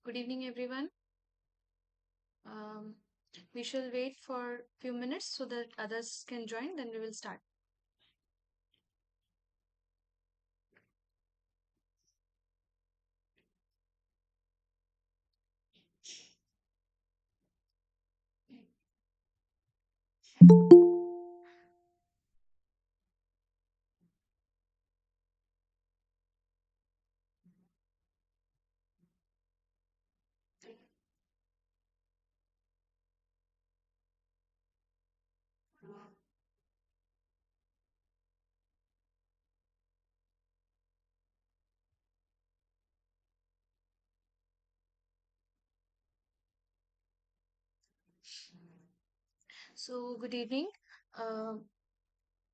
Good evening, everyone. Um, we shall wait for a few minutes so that others can join, then we will start. So, good evening. Uh,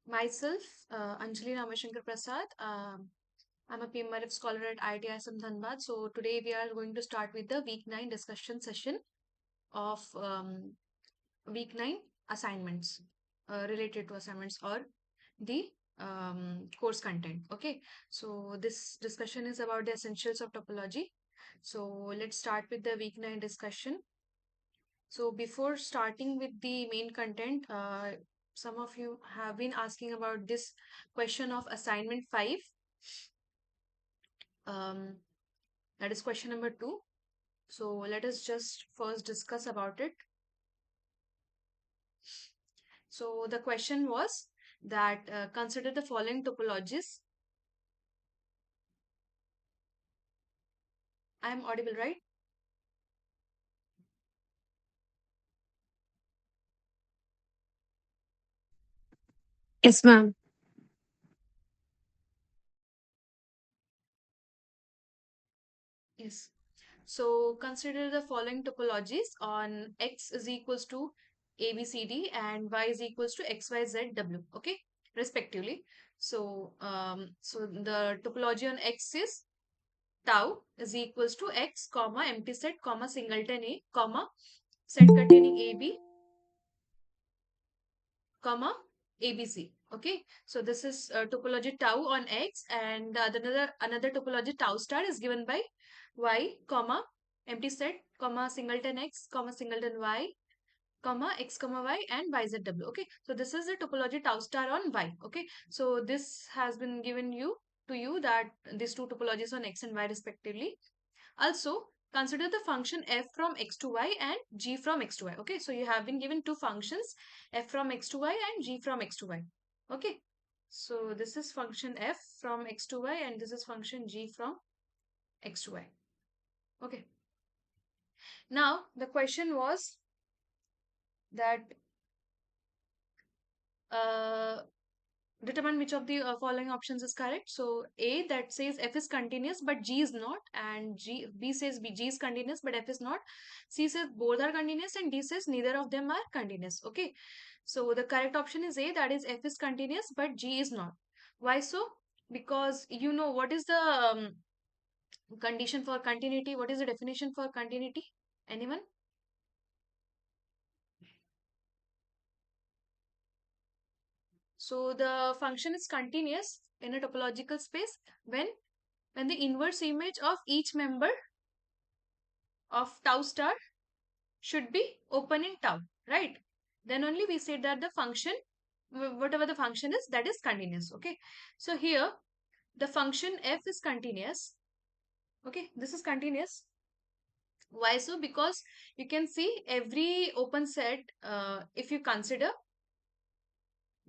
myself, Anjali Ramashankar Prasad. I'm a PMRF scholar at IIT ISM Dhanbad. So, today we are going to start with the week 9 discussion session of week 9 assignments related to assignments or the course content. Okay, so this discussion is about the essentials of topology. So let's start with the week 9 discussion. So before starting with the main content, some of you have been asking about this question of assignment 5. Um, that is question number 2. So let us just first discuss about it. So the question was that consider the following topologies. I am audible, right? Yes, ma'am. Yes. So consider the following topologies on x is equals to ABCD and y is equals to XYZW, okay, respectively. So the topology on x is tau is equals to x, comma, empty set, comma, singleton A, comma, set containing AB, comma, ABC. Okay, so this is topology tau on x, and another topology tau star is given by y, comma, empty set, comma, singleton x, comma, singleton y, comma, x, comma, y, and yzw. Okay, so this is the topology tau star on y. Okay, so this has been given to you that these two topologies on x and y respectively. Also, consider the function f from x to y and g from x to y. Okay, so you have been given two functions, f from x to y and g from x to y. Okay, so this is function f from x to y and this is function g from x to y. Okay, now the question was that uh, determine which of the following options is correct. So A, that says f is continuous but g is not, and B says g is continuous but f is not. C says both are continuous and D says neither of them are continuous. Okay, so the correct option is A, that is f is continuous but g is not. Why so? Because you know what is the condition for continuity. What is the definition for continuity? Anyone? So the function is continuous in a topological space when the inverse image of each member of tau star should be open in tau, right? Then only we say that the function, whatever the function is, that is continuous. Okay, so here the function f is continuous. Okay, this is continuous. Why so? Because you can see every open set, if you consider,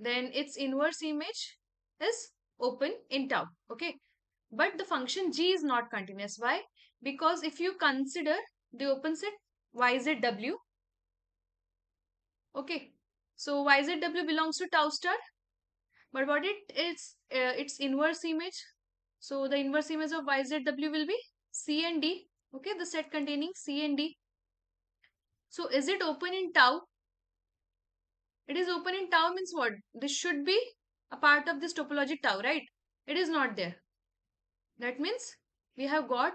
then its inverse image is open in tau. Okay, but the function g is not continuous. Why? Because if you consider the open set yzw, okay, so yzw belongs to tau star, but what it is its inverse image. So the inverse image of yzw will be c and d. Okay, the set containing c and d. So is it open in tau? It is open in tau means what? This should be a part of this topology tau, right? It is not there. That means we have got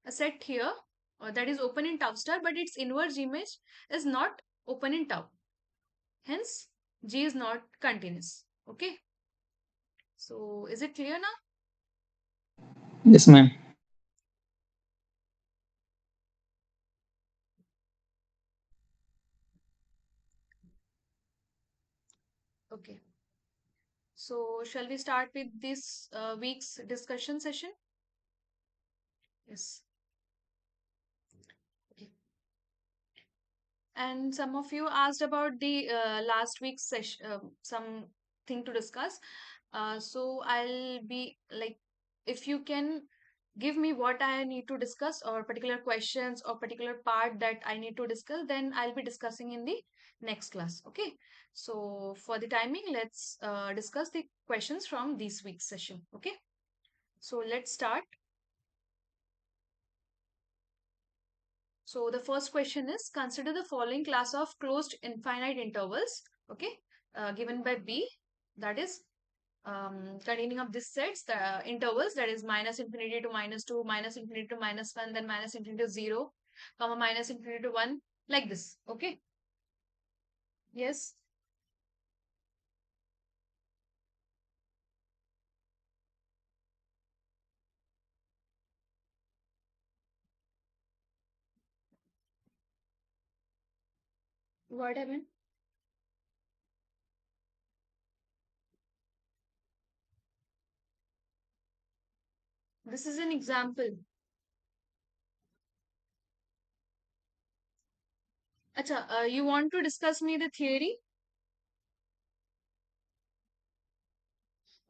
a set here that is open in tau star, but its inverse image is not open in tau. Hence, G is not continuous. Okay. So, is it clear now? Yes, ma'am. So, shall we start with this week's discussion session? Yes. Okay. And some of you asked about the last week's session, something to discuss. So I'll be like, if you can give me what I need to discuss, or particular questions or particular part that I need to discuss, then I'll be discussing in the next class. Okay. So for the timing, let's discuss the questions from this week's session. Okay. So let's start. So the first question is, consider the following class of closed infinite intervals, okay, given by B, that is containing of this sets, the intervals, that is minus infinity to minus 2, minus infinity to minus 1, then minus infinity to 0, comma minus infinity to 1, like this, okay? Yes, what happened? This is an example. Acha, you want to discuss me the theory?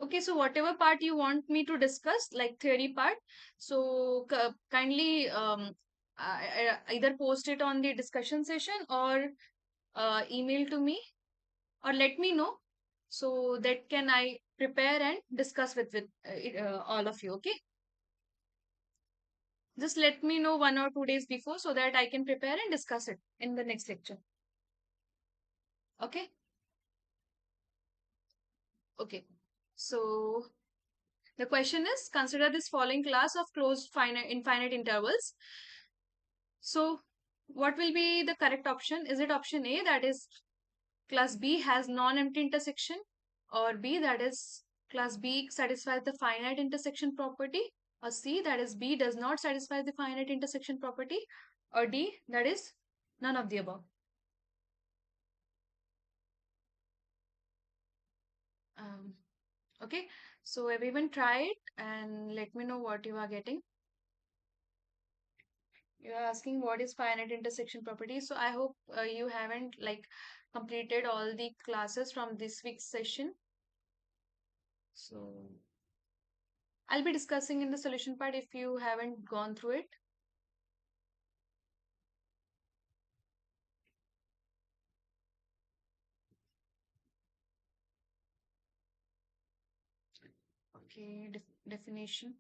Okay, so whatever part you want me to discuss, like theory part, so kindly either post it on the discussion session, or email to me, or let me know, so that can I prepare and discuss with all of you. Okay, just let me know 1 or 2 days before, so that I can prepare and discuss it in the next lecture. Okay. Okay, so the question is, consider this following class of closed finite infinite intervals. So, what will be the correct option? Is it option A, that is class B has non-empty intersection, or B, that is class B satisfies the finite intersection property, or C, that is B does not satisfy the finite intersection property, or D, that is none of the above? Um, okay, so everyone try it and let me know what you are getting. You are asking what is finite intersection property. So I hope you haven't like completed all the classes from this week's session. So I'll be discussing in the solution part if you haven't gone through it. Okay, definition.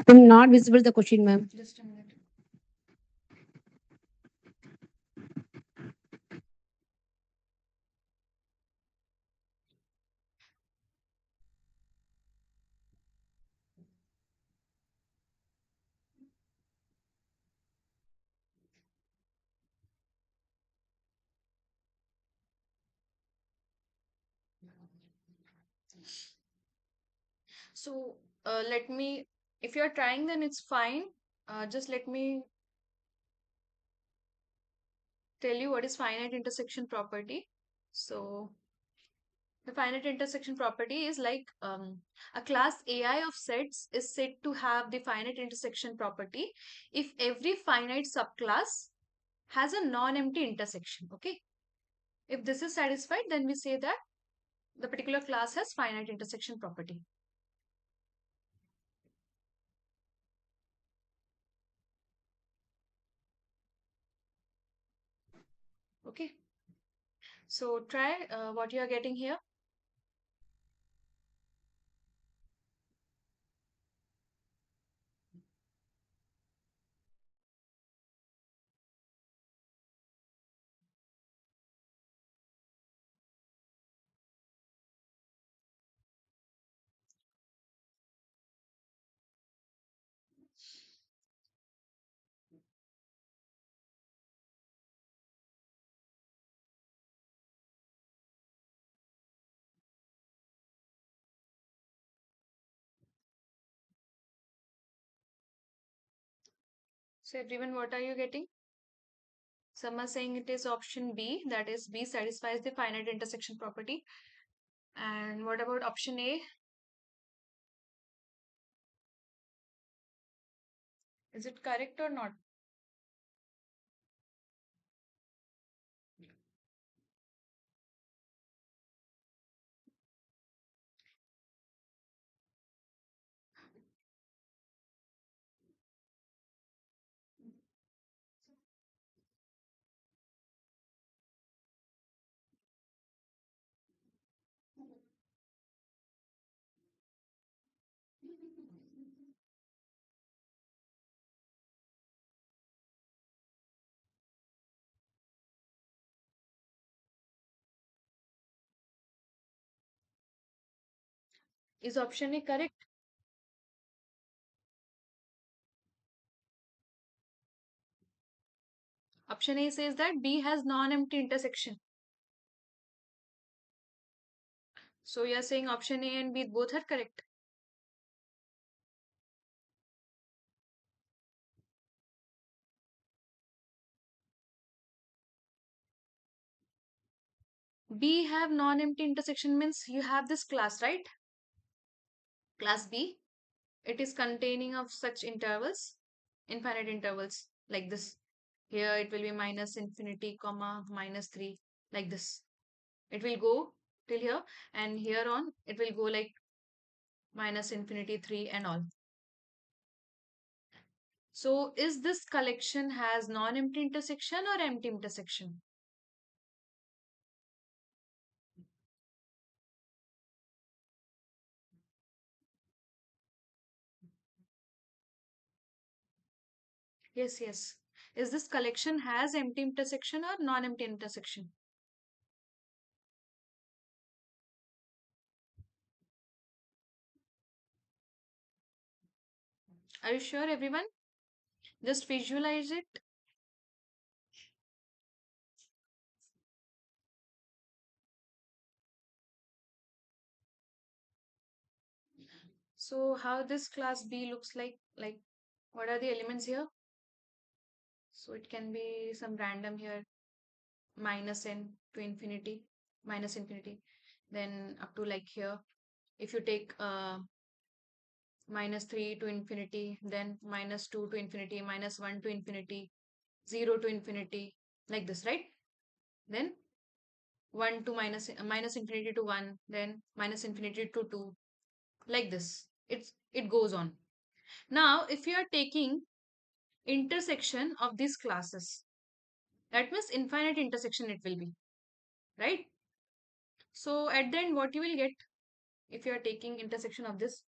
I'm not visible the question, ma'am. Just a minute. So let me, if you're trying, then it's fine. Just let me tell you what is finite intersection property. So the finite intersection property is like a class AI of sets is said to have the finite intersection property if every finite subclass has a non-empty intersection. Okay. If this is satisfied, then we say that the particular class has finite intersection property. Okay. So try what you are getting here. So everyone, what are you getting? Some are saying it is option B, that is B satisfies the finite intersection property. And what about option A? Is it correct or not? Is option A correct? Option A says that B has non-empty intersection. So you're saying option A and B both are correct. B have non-empty intersection means you have this class, right? Class B. It is containing of such intervals, infinite intervals like this. Here it will be minus infinity, comma, minus 3, like this. It will go till here, and here on it will go like minus infinity 3 and all. So is this collection has non-empty intersection or empty intersection? Yes, yes. Is this collection has empty intersection or non-empty intersection? Are you sure, everyone? Just visualize it. So how this class B looks like what are the elements here? So it can be some random here, minus n to infinity, minus infinity, then up to like here. If you take minus 3 to infinity, then minus 2 to infinity, minus 1 to infinity, 0 to infinity, like this, right? Then 1 to minus infinity to 1, then minus infinity to 2, like this. It goes on. Now, if you are taking intersection of these classes, that means infinite intersection it will be, right? So at the end, what you will get if you are taking intersection of this?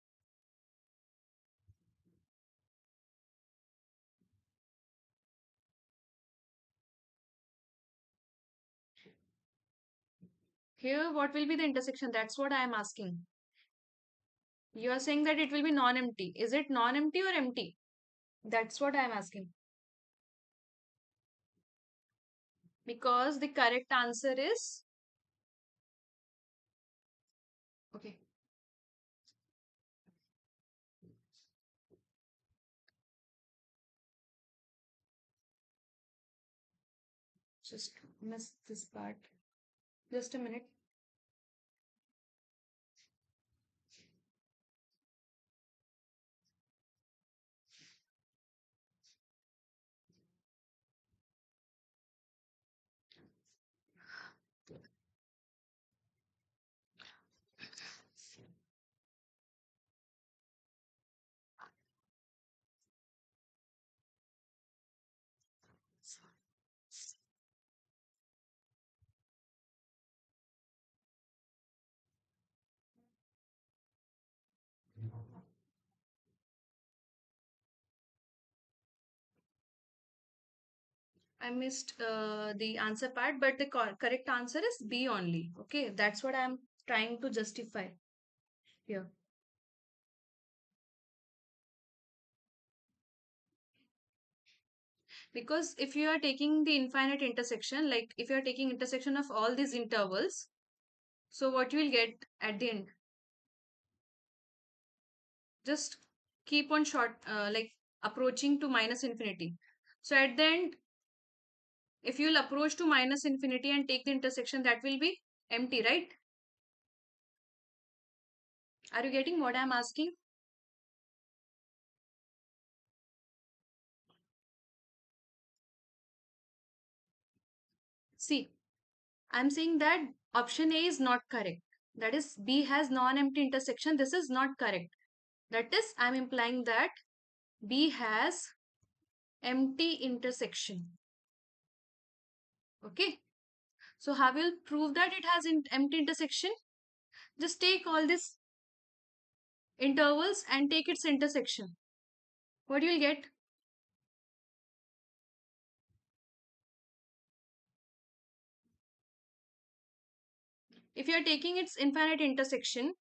Here, what will be the intersection? That's what I am asking. You are saying that it will be non-empty. Is it non-empty or empty? That's what I am asking. Because the correct answer is okay. Just miss this part. Just a minute. I missed the answer part, but the correct answer is B only. Okay, that's what I'm trying to justify here. Because if you are taking the infinite intersection, like if you are taking intersection of all these intervals, so what you will get at the end? Just keep on short, like approaching to minus infinity. So at the end, if you will approach to minus infinity and take the intersection, that will be empty, right? Are you getting what I'm asking? See, I'm saying that option A is not correct. That is, B has non-empty intersection. This is not correct. That is, I'm implying that B has empty intersection. Okay. So how will prove that it has empty intersection? Just take all these intervals and take its intersection. What you will get? If you are taking its infinite intersection,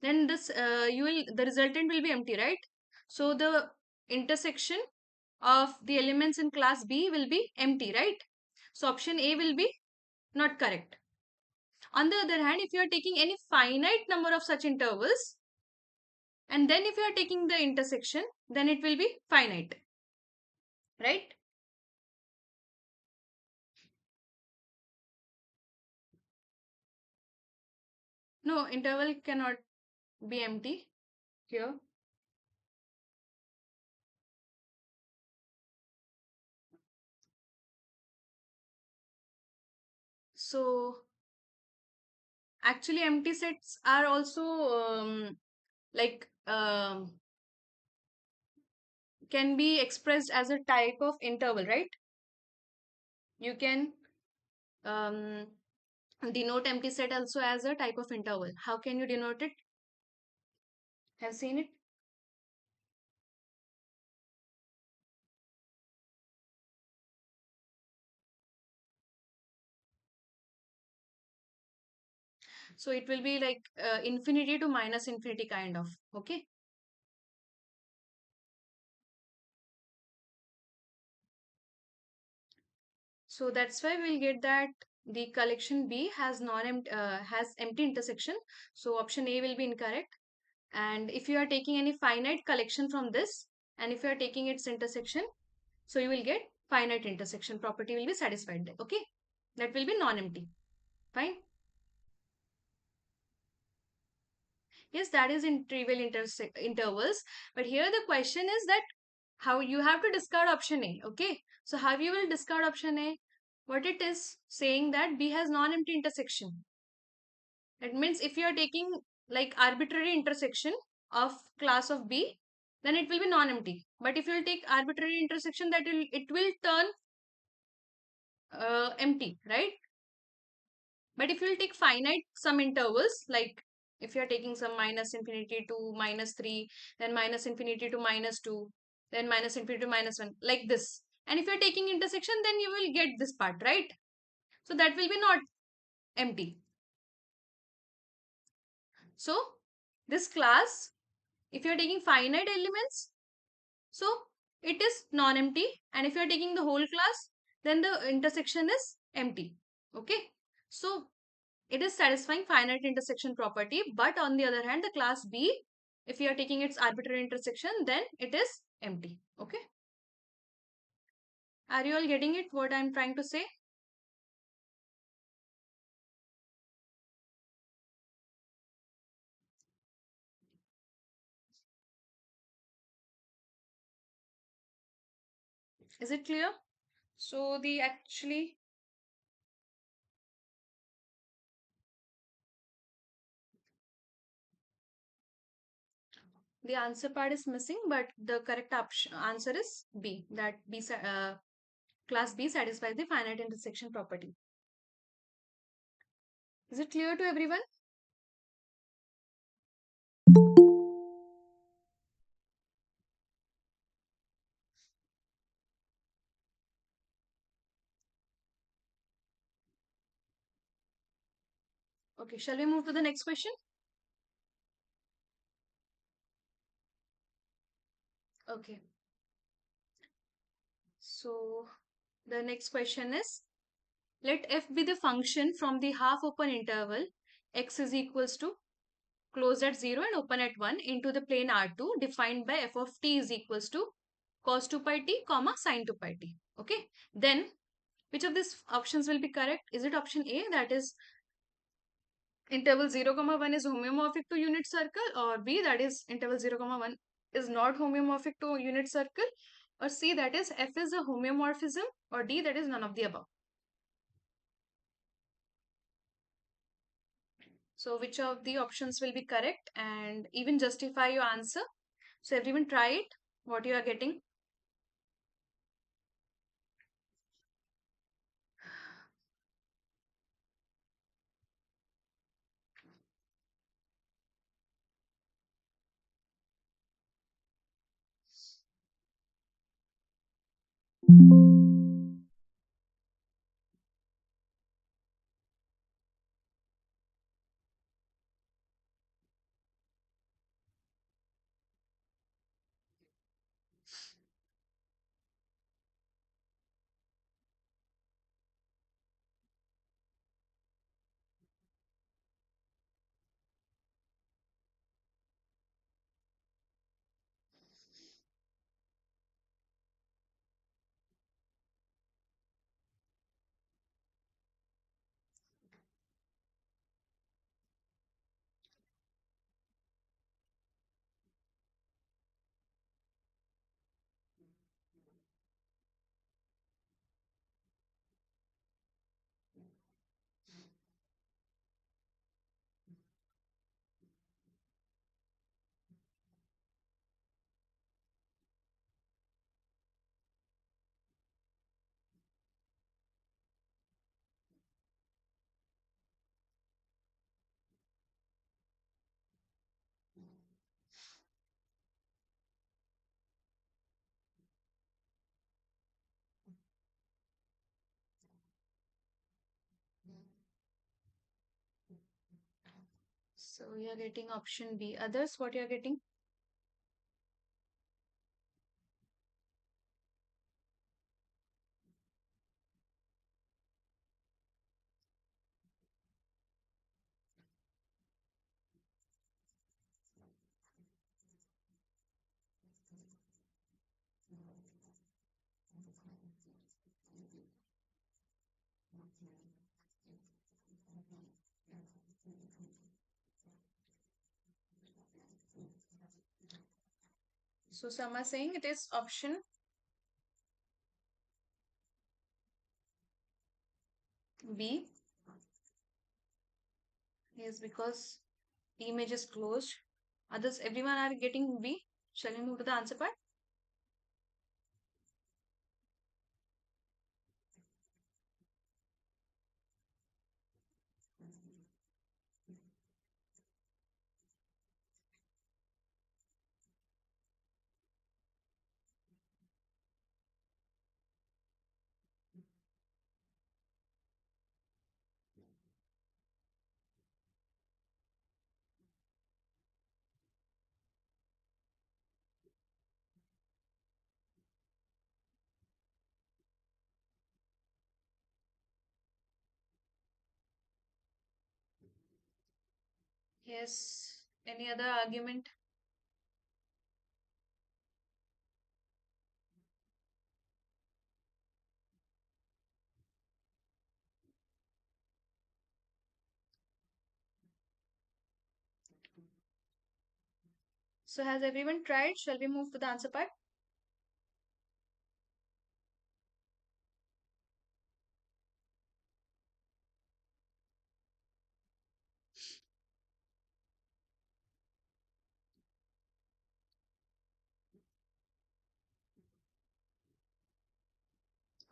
then this the resultant will be empty, right? So the intersection of the elements in class B will be empty, right? So option A will be not correct. On the other hand, if you are taking any finite number of such intervals, and then if you are taking the intersection, then it will be finite, right? No, interval cannot be empty here. So actually empty sets are also like can be expressed as a type of interval, right? You can um, denote empty set also as a type of interval. How can you denote it? Have seen it? So it will be like infinity to minus infinity kind of. Okay. So that's why we'll get that the collection B has has empty intersection. So option A will be incorrect. And if you are taking any finite collection from this, and if you are taking its intersection, so you will get finite intersection property will be satisfied there. Okay. That will be non-empty. Fine. Yes, that is in trivial intervals. But here the question is that how you have to discard option A. Okay. So how you will discard option A? What it is saying that B has non-empty intersection. That means if you are taking like arbitrary intersection of class of B, then it will be non-empty. But if you will take arbitrary intersection, that will it will turn empty, right? But if you will take finite some intervals, like if you are taking some minus infinity to minus 3, then minus infinity to minus 2, then minus infinity to minus 1, like this. And if you are taking intersection, then you will get this part, right? So that will be not empty. So this class, if you are taking finite elements, so it is non-empty. And if you are taking the whole class, then the intersection is empty. Okay. So it is satisfying finite intersection property. But on the other hand, the class B, if you are taking its arbitrary intersection, then it is empty. Okay. Are you all getting it? What I'm trying to say? Is it clear? So the actually the answer part is missing, but the correct answer is B. That class B satisfies the finite intersection property. Is it clear to everyone? Okay, shall we move to the next question? Okay, so the next question is, let f be the function from the half open interval x is equals to closed at 0 and open at 1 into the plane R2 defined by f of t is equals to cos 2 pi t comma sin 2 pi t. Okay, then which of these options will be correct? Is it option A, that is interval 0 comma 1 is homeomorphic to unit circle, or B, that is interval 0 comma 1 is not homeomorphic to unit circle, or C, that is F is a homeomorphism, or D, that is none of the above. So which of the options will be correct, and even justify your answer. So everyone try it, what you are getting. So you are getting option B. Others, what you are getting? So some are saying it is option B. Yes, because image is closed. Others, everyone are getting B. Shall we move to the answer part? Yes. Any other argument? So has everyone tried? Shall we move to the answer part?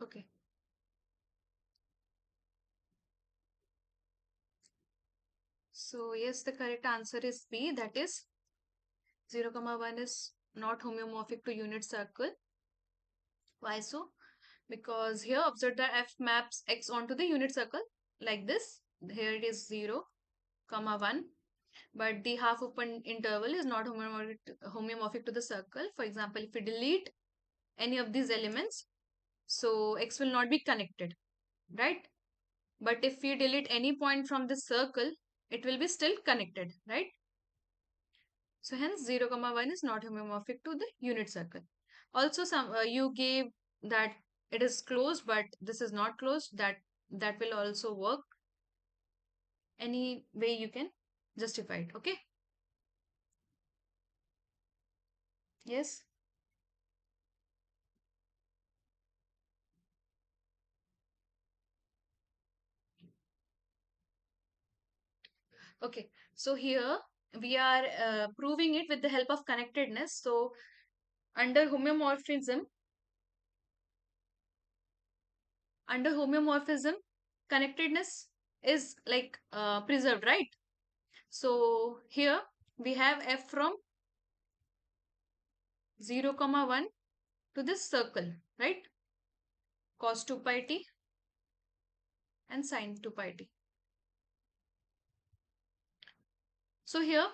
Okay. So yes, the correct answer is B. That is 0 comma 1 is not homeomorphic to unit circle. Why so? Because here observe that F maps X onto the unit circle like this. Here it is 0 comma 1, but the half open interval is not homeomorphic to the circle. For example, if we delete any of these elements, so X will not be connected, right? But if we delete any point from the circle, it will be still connected, right? So hence 0 comma 1 is not homeomorphic to the unit circle. Also, some you gave that it is closed, but this is not closed. That will also work. Any way you can justify it. Okay. Yes. Okay. So here we are proving it with the help of connectedness. So under homeomorphism, connectedness is like preserved, right? So here we have f from 0 comma 1 to this circle, right? Cos 2 pi t and sin 2 pi t. So here,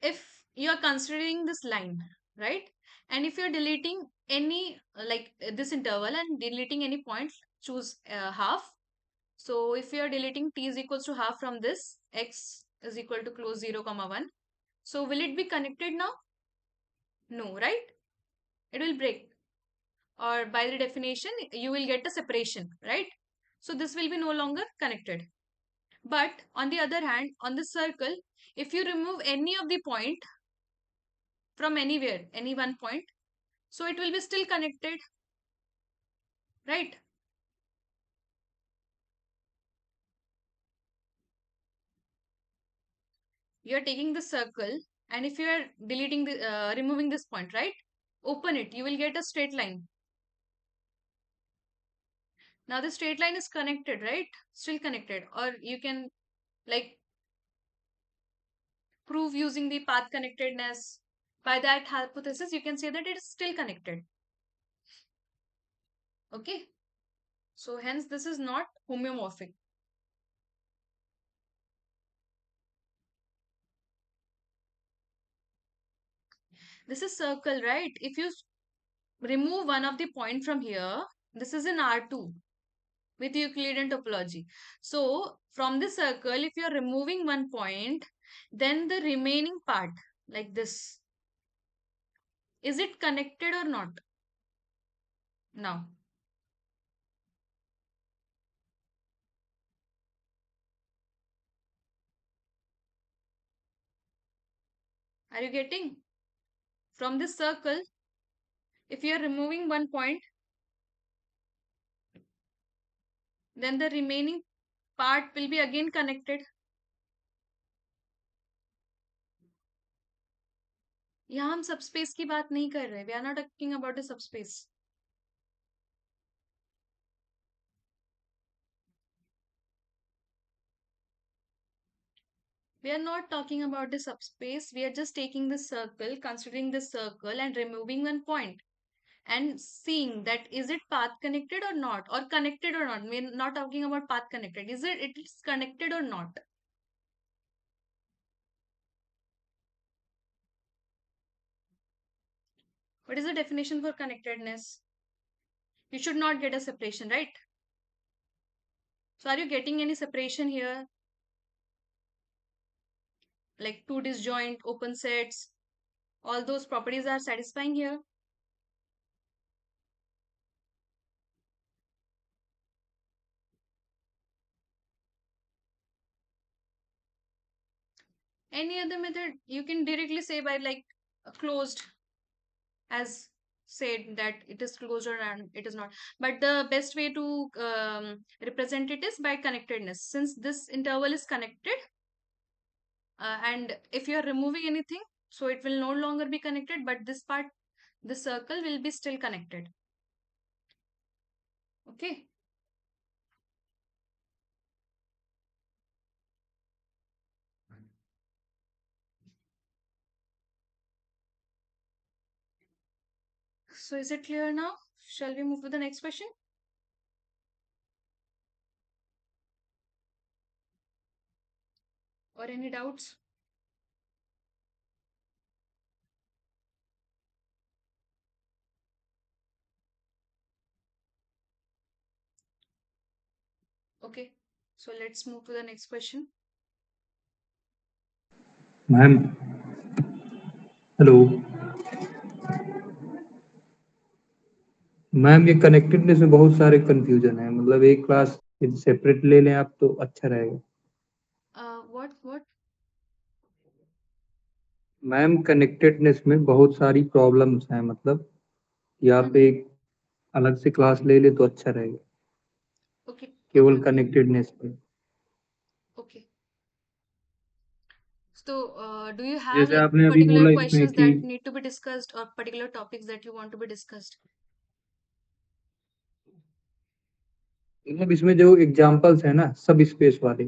if you are considering this line, right? And if you're deleting any like this interval and deleting any point, choose half. So if you are deleting t is equals to half from this, x is equal to close 0 comma 1. So will it be connected now? No, right? It will break. Or by the definition, you will get a separation, right? So this will be no longer connected. But on the other hand, on the circle, if you remove any of the point from anywhere, any one point, so it will be still connected, right? You are taking the circle, and if you are deleting the, removing this point, right? Open it, you will get a straight line. Now the straight line is connected, right? Still connected. Or you can like prove using the path connectedness. By that hypothesis, you can say that it is still connected. Okay. So hence this is not homeomorphic. This is circle, right? If you remove one of the point from here, this is in R2 with Euclidean topology. So from the circle, if you are removing one point, then the remaining part, like this, is it connected or not? Now, are you getting? From this circle, if you are removing one point, then the remaining part will be again connected. यहाँ हम subspace की बात नहीं कर रहे. We are not talking about a subspace. We are not talking about the subspace. We are just taking the circle, considering the circle and removing one point and seeing that is it path connected or not, or connected or not. We're not talking about path connected. It is connected or not? What is the definition for connectedness? You should not get a separation, right? So are you getting any separation here? Like two disjoint, open sets, all those properties are satisfying here. Any other method you can directly say by like closed, as said that it is closed or it is not. But the best way to represent it is by connectedness. Since this interval is connected, and if you are removing anything, so it will no longer be connected, but this part, the circle will be still connected. Okay. So is it clear now? Shall we move to the next question? Or any doubts? Okay. So let's move to the next question. Ma'am hello ma'am, ये connectedness में बहुत सारे confusion है. मतलब एक class separate ले लें आप तो अच्छा रहेगा. What? मैम कनेक्टेडनेस में बहुत सारी प्रॉब्लम्स हैं, मतलब या पे Mm-hmm. एक अलग से क्लास ले ले तो अच्छा रहेगा, Okay, okay, केवल okay, कनेक्टेडनेस पे। okay. So, do you have जैसे like आपने अभी particular बोला इसमें questions कि that need to be discussed or particular topics that you want to be discussed? मतलब इसमें जो एग्जांपल्स है ना सब स्पेस वाले,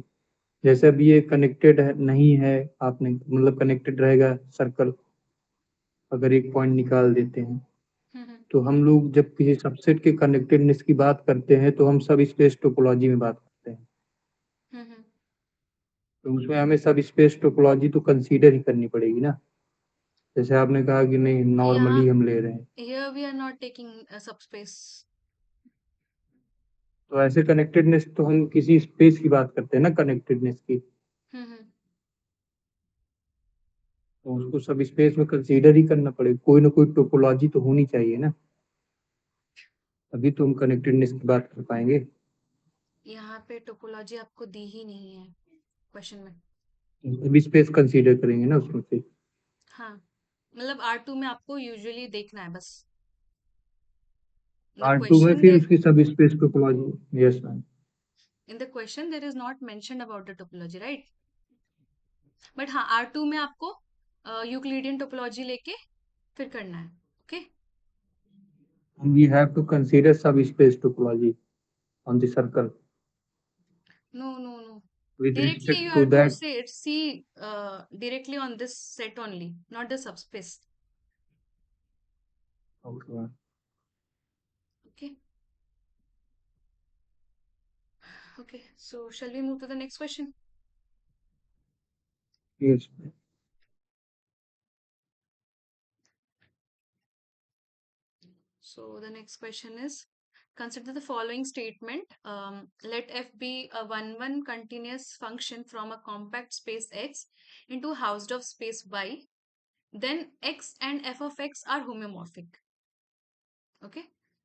जैसे अभी ये कनेक्टेड है नहीं है, आपने मतलब कनेक्टेड रहेगा सर्कल, अगर एक पॉइंट निकाल देते हैं Mm-hmm. तो हम लोग जब किसी सबसेट के कनेक्टेडनेस की बात करते हैं तो हम सब स्पेस टोपोलॉजी में बात करते हैं, Mm-hmm. तो उसमें हमें सब स्पेस टोपोलॉजी तो कंसीडर ही करनी पड़ेगी ना। जैसे आपने कहा कि नहीं Yeah, नॉर्मली हम ले रहे हैं, here we are not taking a subspace. तो ऐसे कनेक्टेडनेस तो हम किसी स्पेस की बात करते हैं ना कनेक्टेडनेस की, Mm-hmm. तो उसको सब स्पेस में कंसीडर ही करना पड़ेगा, कोई ना कोई टोपोलॉजी तो होनी चाहिए ना, अभी तो हम कनेक्टेडनेस की बात कर पाएंगे। यहाँ पे टोपोलॉजी आपको दी ही नहीं है क्वेश्चन में। अभी स्पेस कंसीडर करेंगे ना उसमें से। हाँ, मतलब R2 में आपको यूजुअली देखना है बस। The पार्ट टू में question फिर they उसकी सब space topology, yes ma'am. in the question there is not mentioned about the topology, right? But हाँ, R2 में आपको यूक्लिडियन टोपोलॉजी लेके फिर करना है। Okay, We have to consider subspace topology on the circle. No no no, With directly respect you to have to that, say it, see directly on this set only, not the subspace. okay, Okay, okay, so shall we move to the next question? yes, So the next question is, consider the following statement. Let f be a one continuous function from a compact space X into Hausdorff space Y. Then X and f of X are homeomorphic. Okay.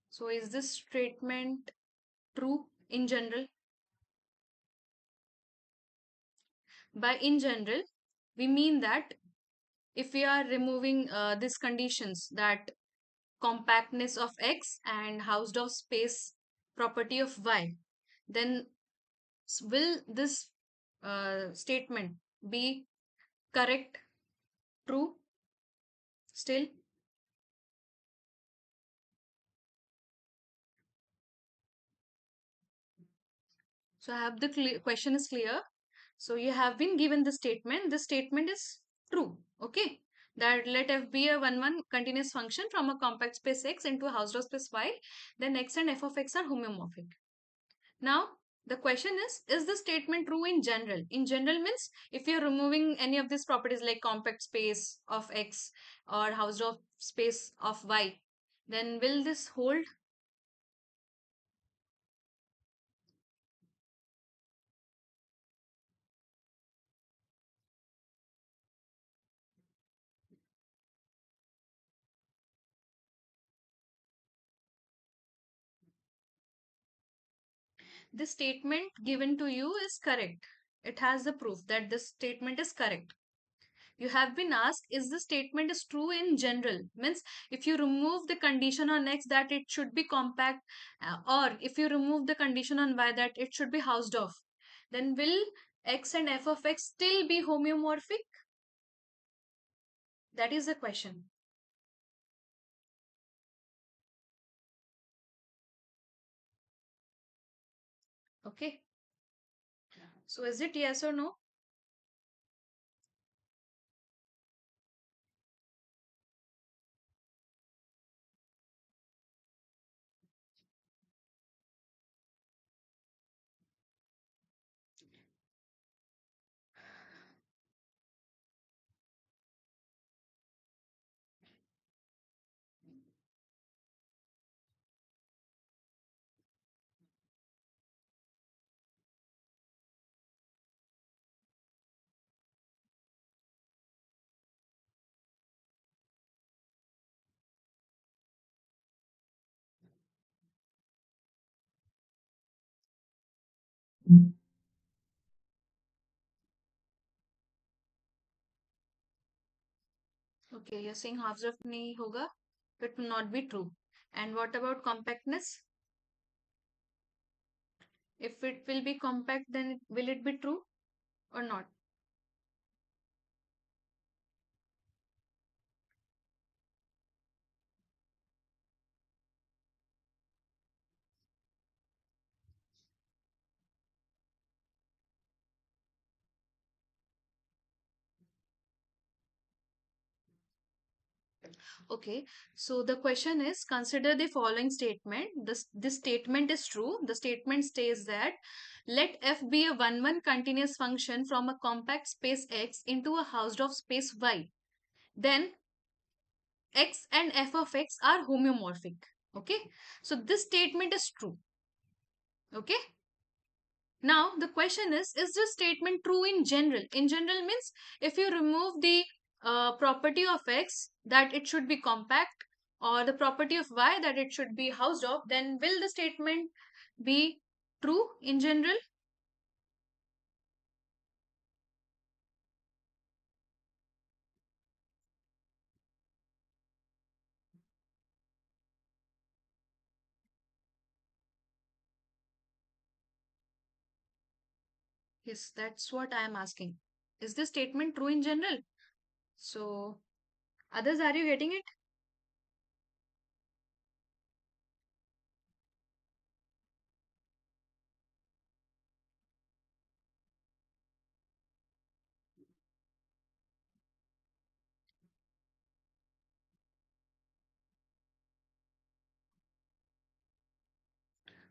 So is this statement true in general? By in general, we mean that if we are removing these conditions, that compactness of X and Hausdorff space property of Y, then will this statement be correct, true still? So I have the question is clear. So you have been given the statement. This statement is true. Okay. That let f be a one continuous function from a compact space X into a Hausdorff space Y. Then X and f of X are homeomorphic. Now, the question is this statement true in general? In general means if you're removing any of these properties like compact space of X or Hausdorff space of Y, then will this hold? The statement given to you is correct. It has the proof that this statement is correct. You have been asked, is the statement is true in general? Means if you remove the condition on X that it should be compact, or if you remove the condition on Y that it should be Hausdorff, then will X and f of X still be homeomorphic? That is the question. Okay. So is it yes or no? Okay, you're saying Hausdorff nahi hoga, it will not be true. And what about compactness? If it will be compact, then will it be true or not? Okay, so the question is, consider the following statement. This statement is true. The statement states that let f be a 1-1 continuous function from a compact space X into a Hausdorff space Y. Then X and f of X are homeomorphic. Okay, so this statement is true. Okay, now the question is this statement true in general? In general means if you remove the property of X that it should be compact, or the property of Y that it should be Hausdorff, then will the statement be true in general? Yes, that's what I am asking. Is this statement true in general? So, others, are you getting it?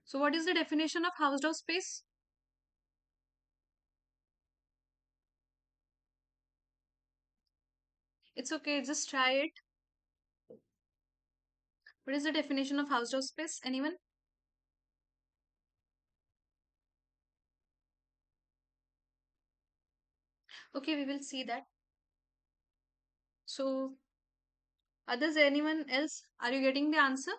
So, what is the definition of Hausdorff space? It's okay, just try it. What is the definition of Hausdorff space? Anyone? Okay, we will see that. So, others, anyone else? Are you getting the answer?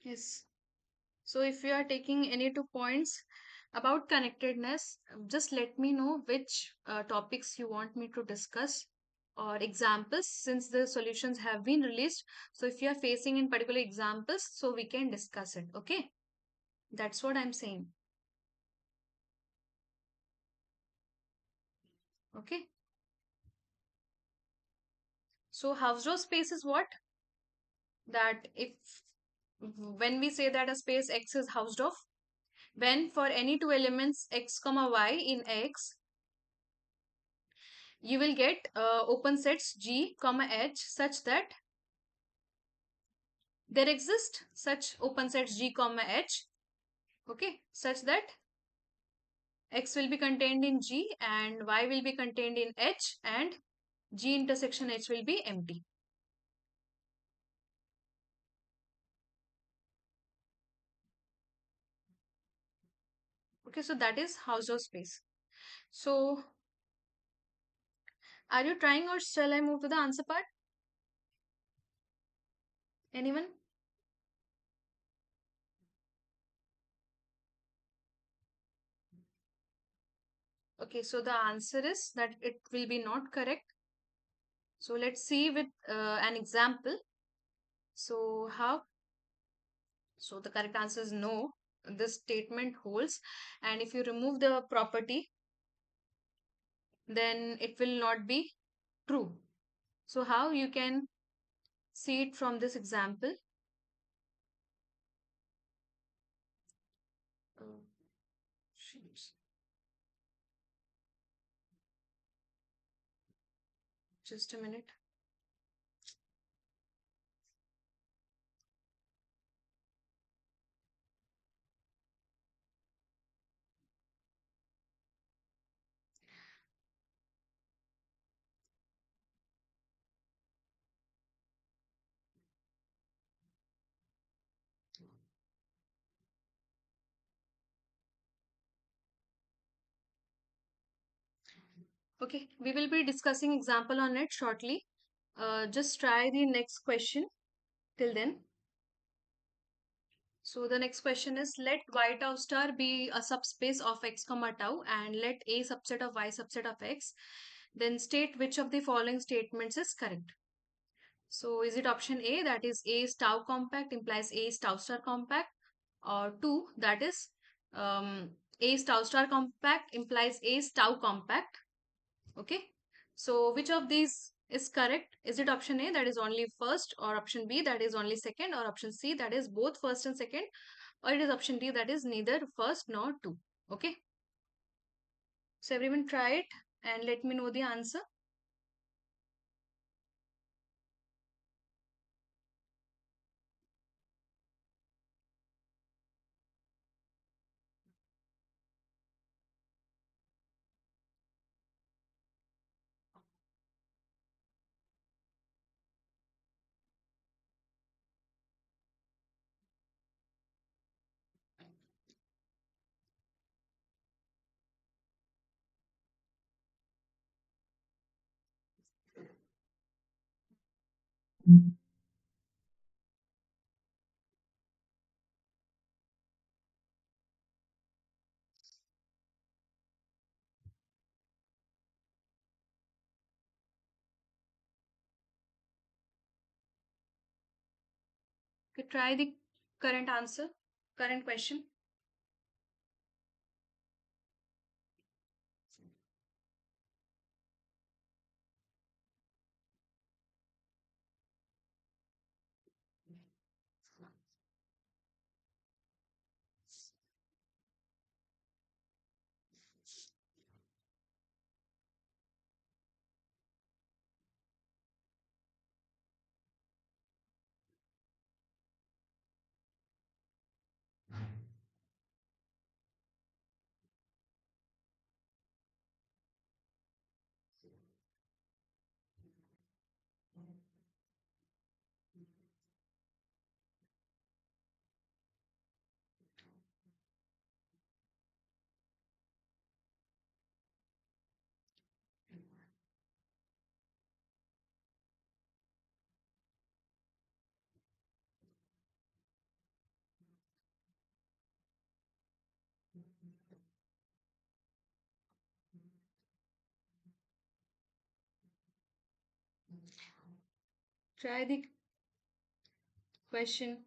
Yes. So if you are taking any 2 points about connectedness, just let me know which topics you want me to discuss or examples, since the solutions have been released. So if you are facing in particular examples, so we can discuss it. Okay. That's what I'm saying. Okay. So Hausdorff space is what? That if when we say that a space X is Hausdorff, when for any two elements X comma Y in X, you will get open sets G comma H such that there exist such open sets G comma H, okay, such that X will be contained in G and Y will be contained in H, and G intersection H will be empty. Okay, so that is Hausdorff space. So are you trying, or shall I move to the answer part? Anyone? Okay, so the answer is that it will be not correct. So let's see with an example. So how? So the correct answer is no. This statement holds, and if you remove the property, then it will not be true. So how you can see it from this example? Uh, sheets. Just a minute. Okay, we will be discussing example on it shortly. Just try the next question till then. So the next question is, let y tau star be a subspace of x comma tau and let a subset of y subset of x. Then state which of the following statements is correct. So is it option A, that is A is tau compact implies A is tau star compact, or 2, that is A is tau star compact implies A is tau compact. Okay, so which of these is correct? Is it option A, that is only first, or option B, that is only second, or option C, that is both first and second, or it is option D, that is neither first nor 2? Okay, so everyone try it and let me know the answer. Okay, try the current answer, current question. Try the question.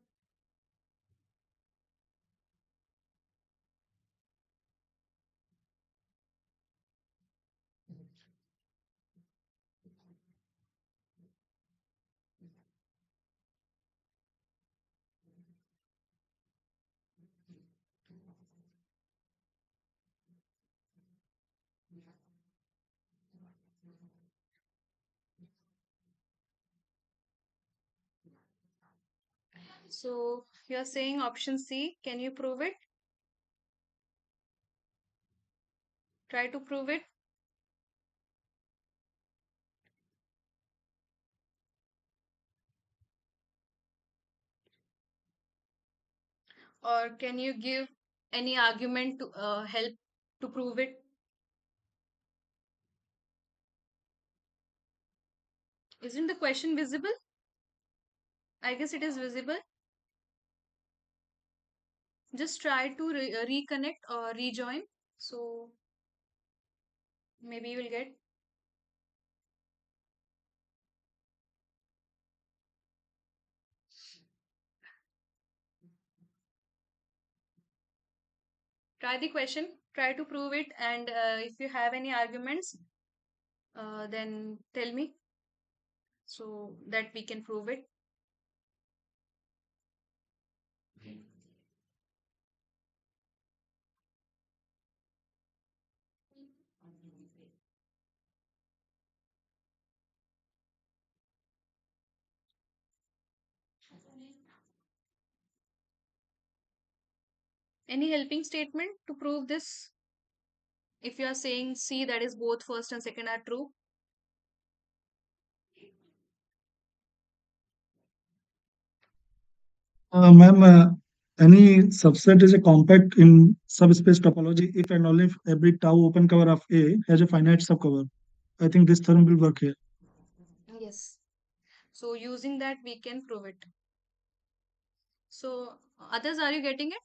So you're saying option C. Can you prove it? Try to prove it. Or can you give any argument to help to prove it? Isn't the question visible? I guess it is visible. Just try to reconnect or rejoin. So maybe you will get. Try the question. Try to prove it. And if you have any arguments, then tell me so that we can prove it. Any helping statement to prove this? If you are saying C, that is both first and second are true. Ma'am, any subset is a compact in subspace topology if and only if every tau open cover of A has a finite subcover. I think this theorem will work here. Yes. So using that, we can prove it. So others, are you getting it?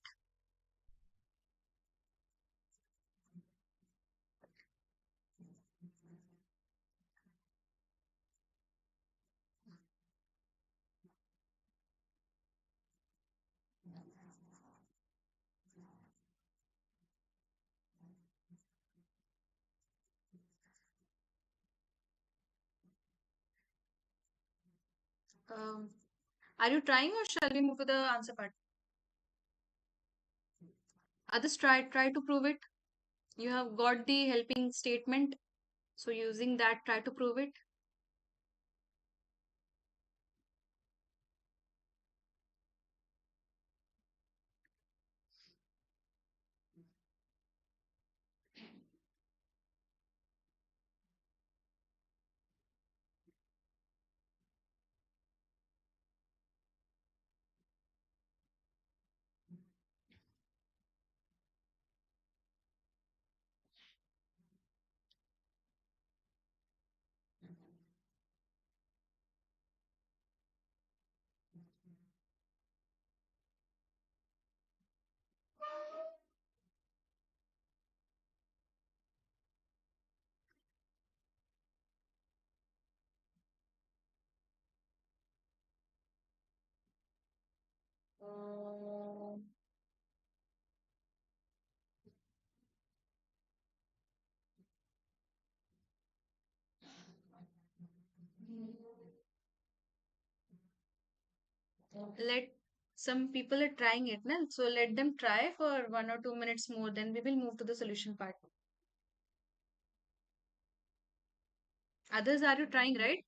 Um, are you trying, or shall we move to the answer part? Others, try to prove it. You have got the helping statement. So using that, try to prove it. Uh, let some people are trying it now, so let them try for 1 or 2 minutes more, then we will move to the solution part. Others, are you trying, right?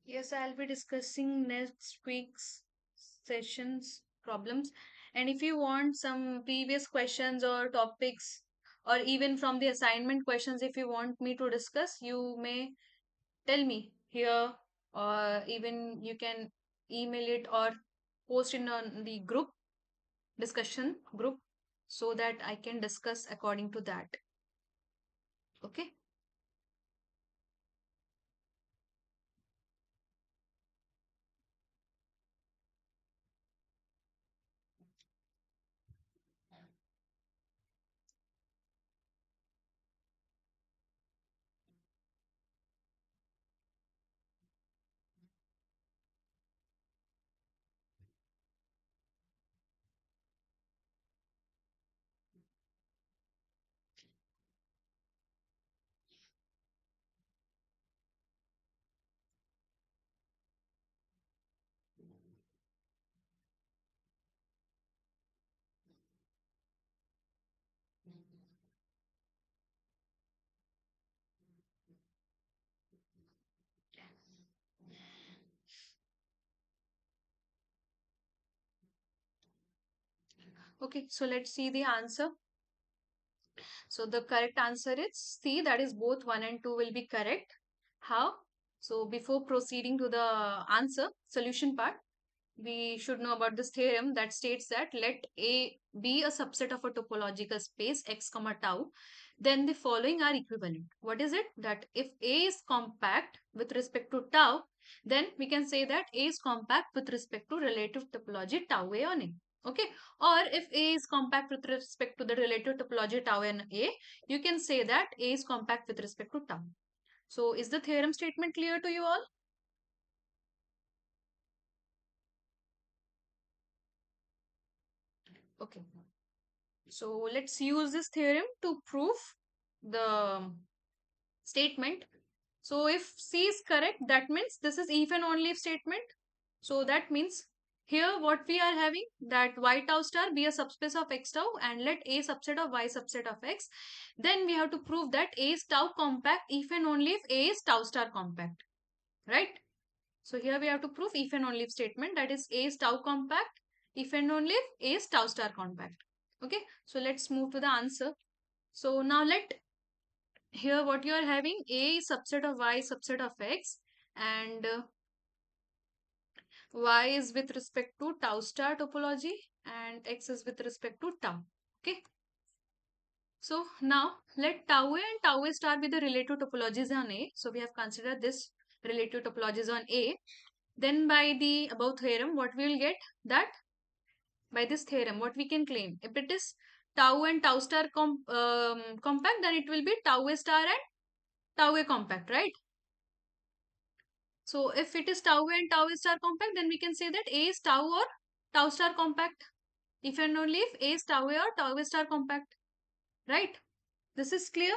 Yes, I'll be discussing next week's sessions problems. And if you want some previous questions or topics, or even from the assignment questions, if you want me to discuss, you may tell me here, or even you can email it or post in on the group discussion group, so that I can discuss according to that. Okay. Okay, so let's see the answer. So the correct answer is C, that is both 1 and 2 will be correct. How? So before proceeding to the answer, solution part, we should know about this theorem that states that let A be a subset of a topological space x comma tau, then the following are equivalent. What is it? That if A is compact with respect to tau, then we can say that A is compact with respect to relative topology tau A on A. Okay, or if A is compact with respect to the relative topology tau n A, you can say that A is compact with respect to tau. So is the theorem statement clear to you all? Okay, so let's use this theorem to prove the statement. So if C is correct, that means this is if and only if statement. So that means here what we are having, that y tau star be a subspace of x tau and let A subset of y subset of x. Then we have to prove that A is tau compact if and only if A is tau star compact. Right? So here we have to prove if and only if statement, that is A is tau compact if and only if A is tau star compact. Okay, so let's move to the answer. So now let here what you are having, A is subset of y subset of x, and y is with respect to tau star topology and x is with respect to tau. Okay, so now let tau A and tau A star be the relative topologies on A. So we have considered this relative topologies on A. Then by the above theorem, what we will get, that by this theorem, what we can claim, if it is tau and tau star compact, then it will be tau A star and tau A compact, right? So if it is tau A and tau A star compact, then we can say that A is tau or tau star compact. If and only if A is tau A or tau A star compact, right? This is clear.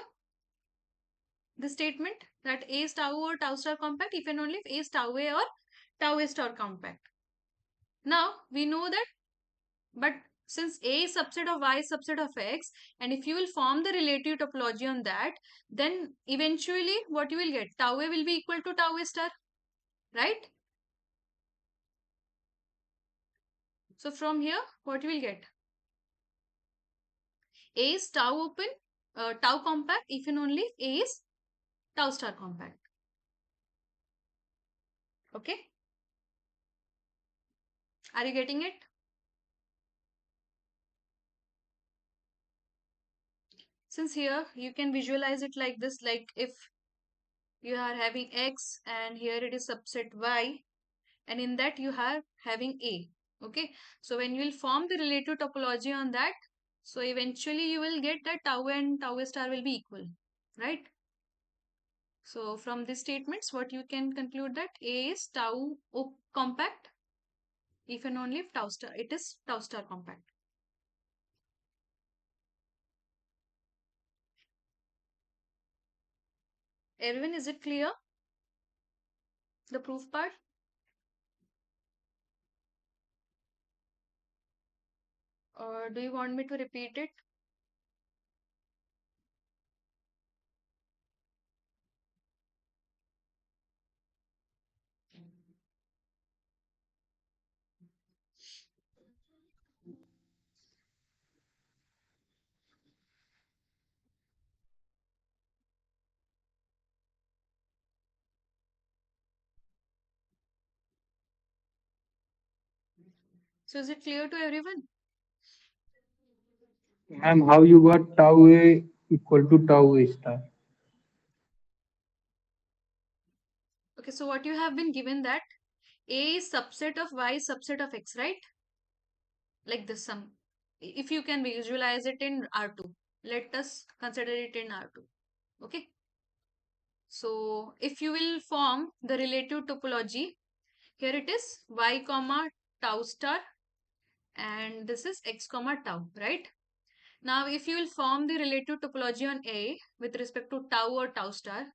The statement that A is tau or tau star compact if and only if A is tau A or tau A star compact. Now we know that, but since A is subset of y subset of x, and if you will form the relative topology on that, then eventually what you will get, tau A will be equal to tau A star, right? So from here, what you will get, A is tau open, tau compact if and only if A is tau star compact. Okay? Are you getting it? Since here you can visualize it like this, like if you are having x and here it is subset y, and in that you are having A. Okay, so when you will form the relative topology on that, so eventually you will get that tau and tau star will be equal, right? So from these statements, what you can conclude, that A is tau compact if and only if tau star, it is tau star compact. Everyone, is it clear? The proof part? Or do you want me to repeat it? So is it clear to everyone? Ma'am, how you got tau A equal to tau A star? Okay, so what you have been given, that A is subset of y subset of x, right? Like this sum. If you can visualize it in R2, let us consider it in R2. Okay. So if you will form the relative topology, here it is y comma tau star and this is x comma tau, right? Now if you will form the relative topology on A with respect to tau or tau star,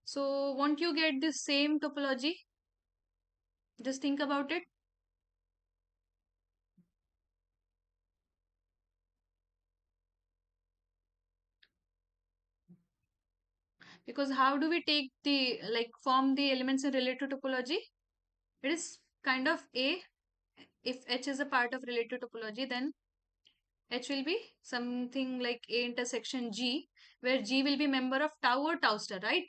so won't you get the same topology? Just think about it. Because how do we take the, like, form the elements in relative topology? It is kind of A. If H is a part of relative topology, then H will be something like A intersection G, where G will be member of tau or tau star, right?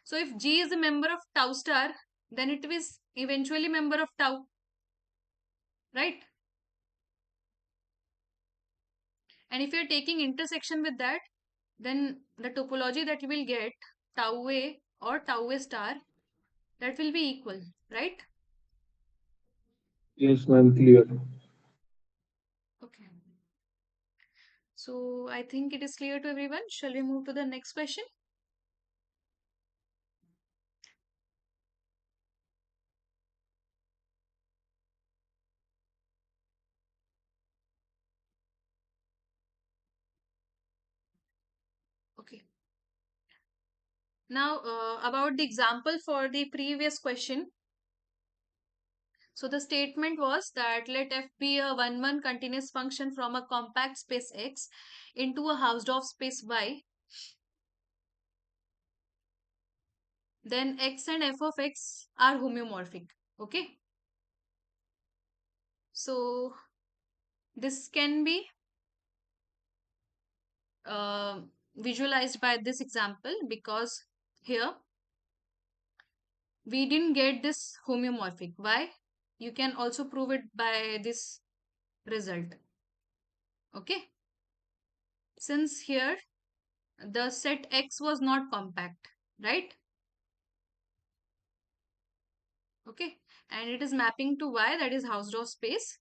So if G is a member of tau star, then it is eventually member of tau, right? And if you're taking intersection with that, then the topology that you will get, tau A or tau A star, that will be equal, right? Yes, ma'am, clear. Okay. So I think it is clear to everyone. Shall we move to the next question? Okay. Now, about the example for the previous question. So the statement was that let f be a 1-1 continuous function from a compact space X into a Hausdorff space Y. Then X and f of X are homeomorphic. Okay. So this can be uh, visualized by this example, because here we didn't get this homeomorphic. Why? You can also prove it by this result. Okay. Since here the set X was not compact, right? Okay. And it is mapping to Y, that is Hausdorff space.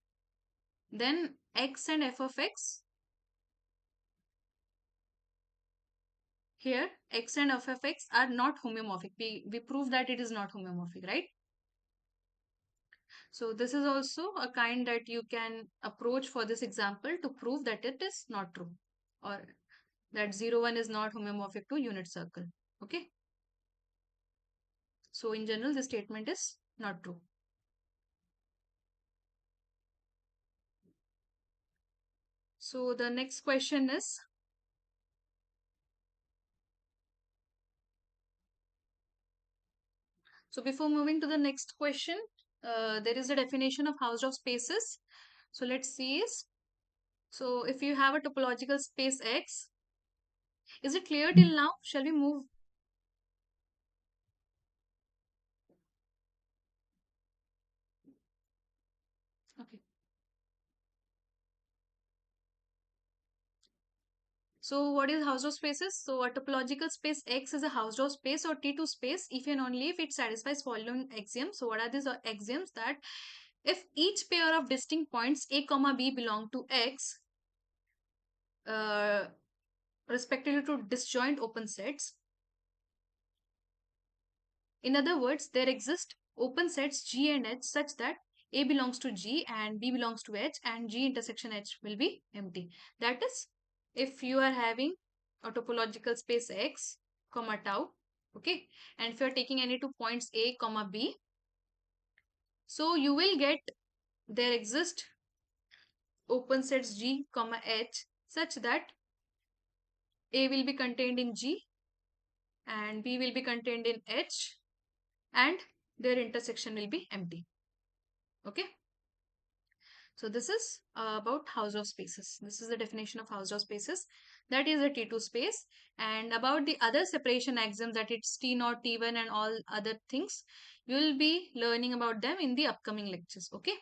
Then X and f of X, here X and f of X are not homeomorphic. We prove that it is not homeomorphic, right? So this is also a kind that you can approach for this example to prove that it is not true, or that 0, 1 is not homomorphic to unit circle. Okay. So in general, this statement is not true. So the next question is, so before moving to the next question, there is a definition of Hausdorff spaces. So let's see is, so if you have a topological space X, is it clear till now? Shall we move? Okay. So what is Hausdorff spaces? So a topological space X is a Hausdorff space or T2 space if and only if it satisfies following axioms. So what are these axioms? That if each pair of distinct points A comma B belong to X, uh, respectively to disjoint open sets. In other words, there exist open sets G and H such that A belongs to G and B belongs to H and G intersection H will be empty. That is, if you are having a topological space X, comma tau, okay, and if you are taking any two points A, comma B, so you will get there exist open sets G, comma H such that A will be contained in G and B will be contained in H and their intersection will be empty. Okay. So this is about Hausdorff spaces. This is the definition of Hausdorff spaces. That is a T2 space. And about the other separation axioms, that it's T0, T1 and all other things, you will be learning about them in the upcoming lectures. Okay.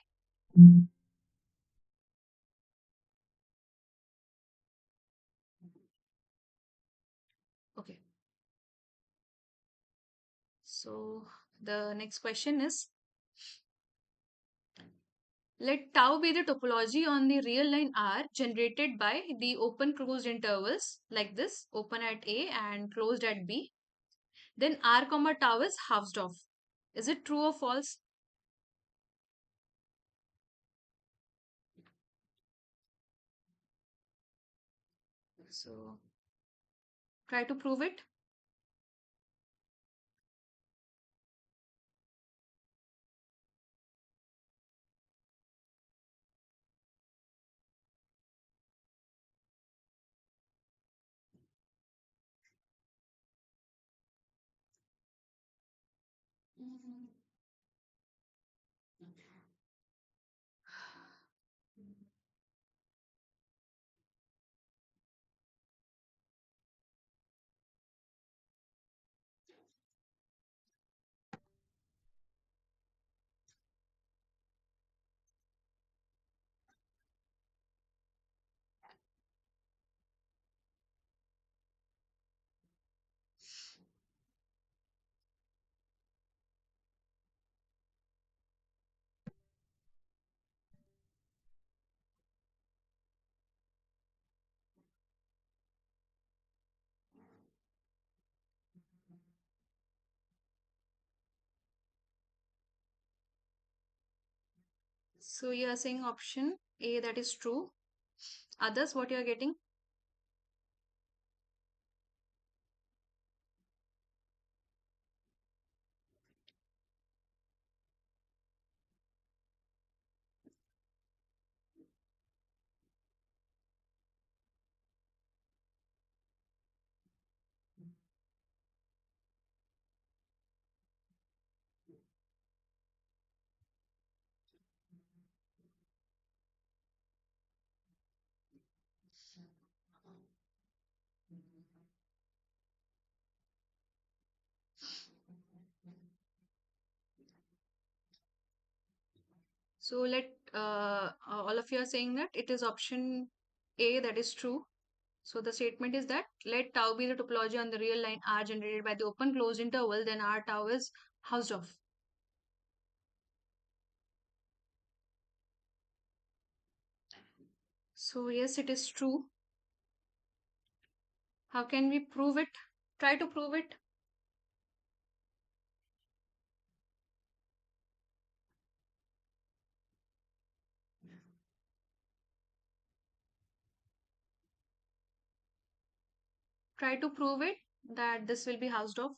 Okay. So the next question is, let tau be the topology on the real line R generated by the open closed intervals like this, open at A and closed at B. Then R comma tau is Hausdorff. Is it true or false? So try to prove it. So you are saying option A, that is true. Others, what you are getting? So let all of you are saying that it is option A, that is true. So the statement is that let tau be the topology on the real line R generated by the open closed interval, then R tau is Hausdorff. So yes, it is true. How can we prove it? Try to prove it. Try to prove it that this will be Hausdorff.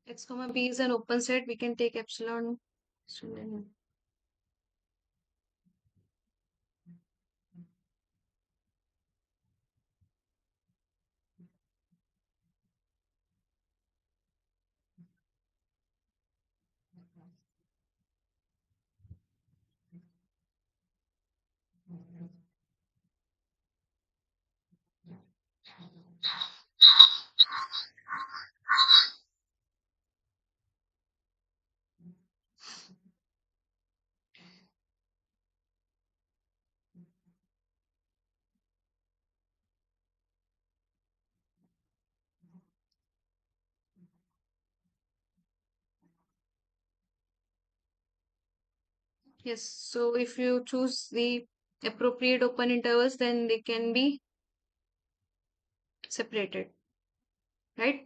X comma B is an open set. We can take epsilon. So then Yes. So if you choose the appropriate open intervals, then they can be separated, right?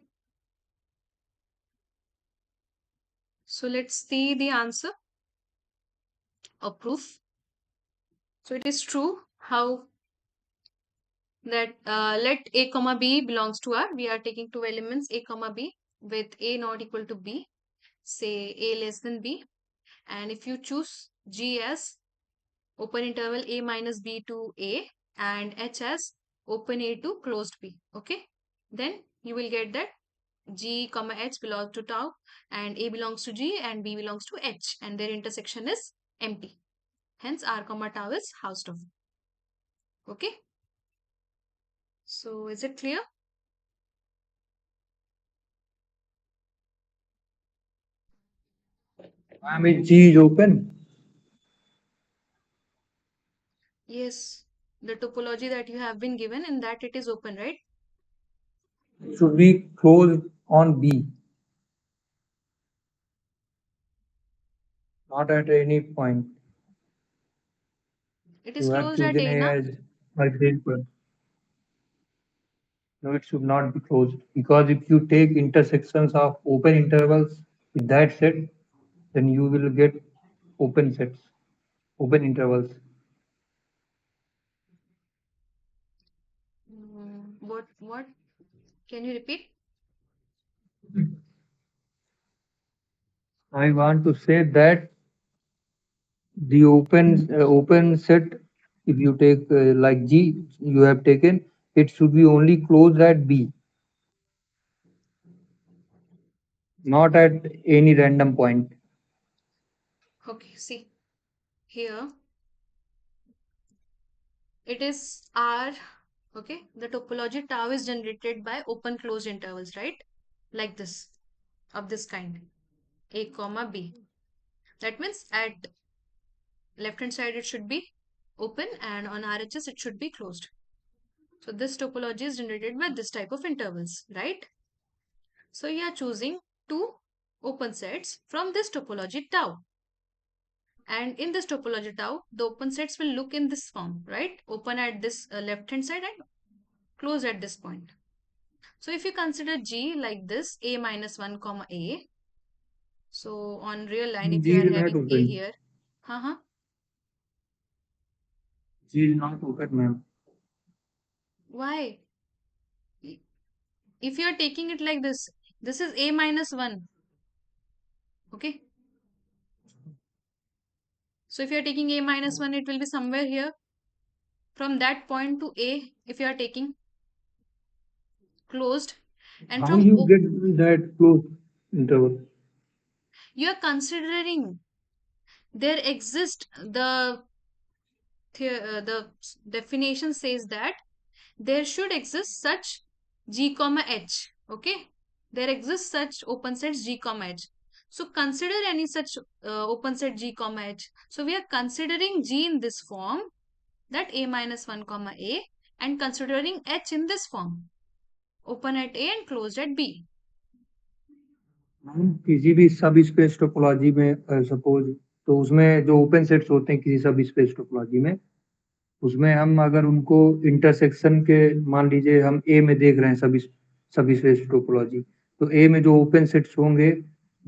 So let's see the answer or proof. So it is true how that let a comma b belongs to R. We are taking two elements a comma b with a not equal to b, say a less than b. And if you choose G as open interval a minus b to a and H as open a to closed b, okay, then you will get that G comma H belongs to tau and a belongs to G and b belongs to H and their intersection is empty. Hence R comma tau is Hausdorff. Okay. So is it clear? I mean, G is open. Yes. The topology that you have been given, in that it is open, right? Should be closed on B, not at any point. It is You have closed at chosen A, A na? as arbitrary point. No, it should not be closed because if you take intersections of open intervals with that set, then you will get open sets, open intervals. What? Can you repeat? I want to say that the open set, if you take like G, you have taken, it should be only closed at B, not at any random point. Okay, see. Here, it is R. Okay, the topology tau is generated by open closed intervals, right? Like this, of this kind. A comma B. That means at left hand side it should be open and on RHS it should be closed. So this topology is generated by this type of intervals, right? So you are choosing two open sets from this topology tau. And in this topology tau, the open sets will look in this form, right? Open at this left hand side and close at this point. So if you consider G like this, A minus 1 comma A. So on real line, if you G are is not having A open. here, uh-huh, G is not open, ma'am. why? If you are taking it like this is A minus 1, okay? So if you are taking A minus 1, it will be somewhere here. From that point to A, if you are taking closed, and How from you O, get that closed interval? you are considering there exists the definition says that there should exist such G comma H. Okay, there exists such open sets G comma H. So consider any such open set G comma H. So we are considering G in this form, that A minus 1 comma A, and considering H in this form, open at A and closed at B. हम किसी भी सब space topology में suppose तो उसमें जो open sets होते हैं किसी सब स्पेस टोपोलॉजी में उसमें हम अगर उनको इंटरसेक्शन के मान लीजिए हम ए में देख रहे हैं सब स्पेस टोपोलॉजी तो ए में जो ओपन सेट्स होंगे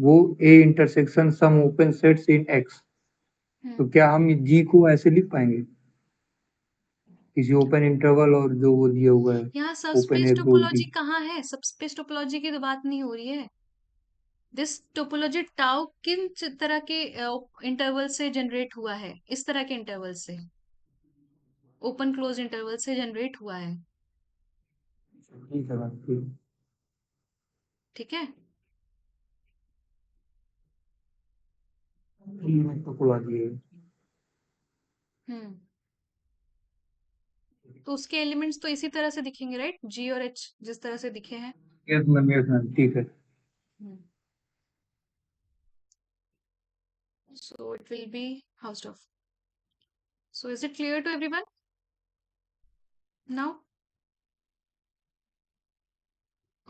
वो A intersection some open sets in X तो क्या हम जी को ऐसे लिख पाएंगे किसी ओपन इंटरवल और जो वो दिया हुआ है यहाँ ओपन सबस्पेस ए क्लोज बी टोपोलॉजी कहाँ है? सबस्पेस टोपोलॉजी की तो बात नहीं हो रही है. दिस टोपोलॉजी टाउ किन तरह के इंटरवल से जनरेट हुआ है? इस तरह के इंटरवल से, ओपन क्लोज इंटरवल से जनरेट हुआ है. ठीक है ठीक ठीक है. टोपोलॉजी है हम्म. तो उसके एलिमेंट्स तो इसी तरह से दिखेंगे, राइट? जी और एच जिस तरह से दिखे हैं. यस मैम ठीक है So it will be Hausdorff. So is it clear to everyone now?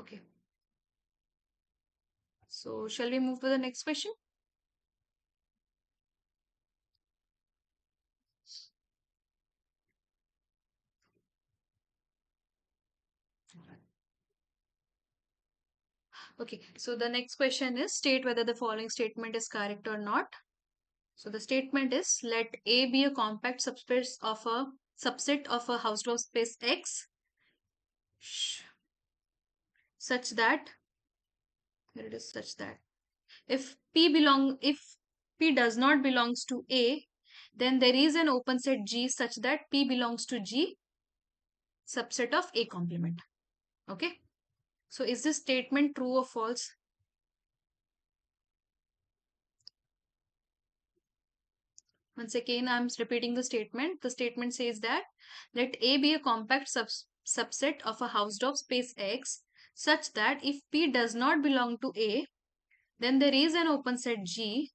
Okay. So shall we move to the next question? Okay, so the next question is state whether the following statement is correct or not. So the statement is let A be a compact subset of a Hausdorff space X such that here it is such that if P does not belongs to A, then there is an open set G such that P belongs to G subset of A complement. Okay. So is this statement true or false? Once again, I'm repeating the statement. The statement says that let A be a compact subset of a Hausdorff space X such that if P does not belong to A, then there is an open set G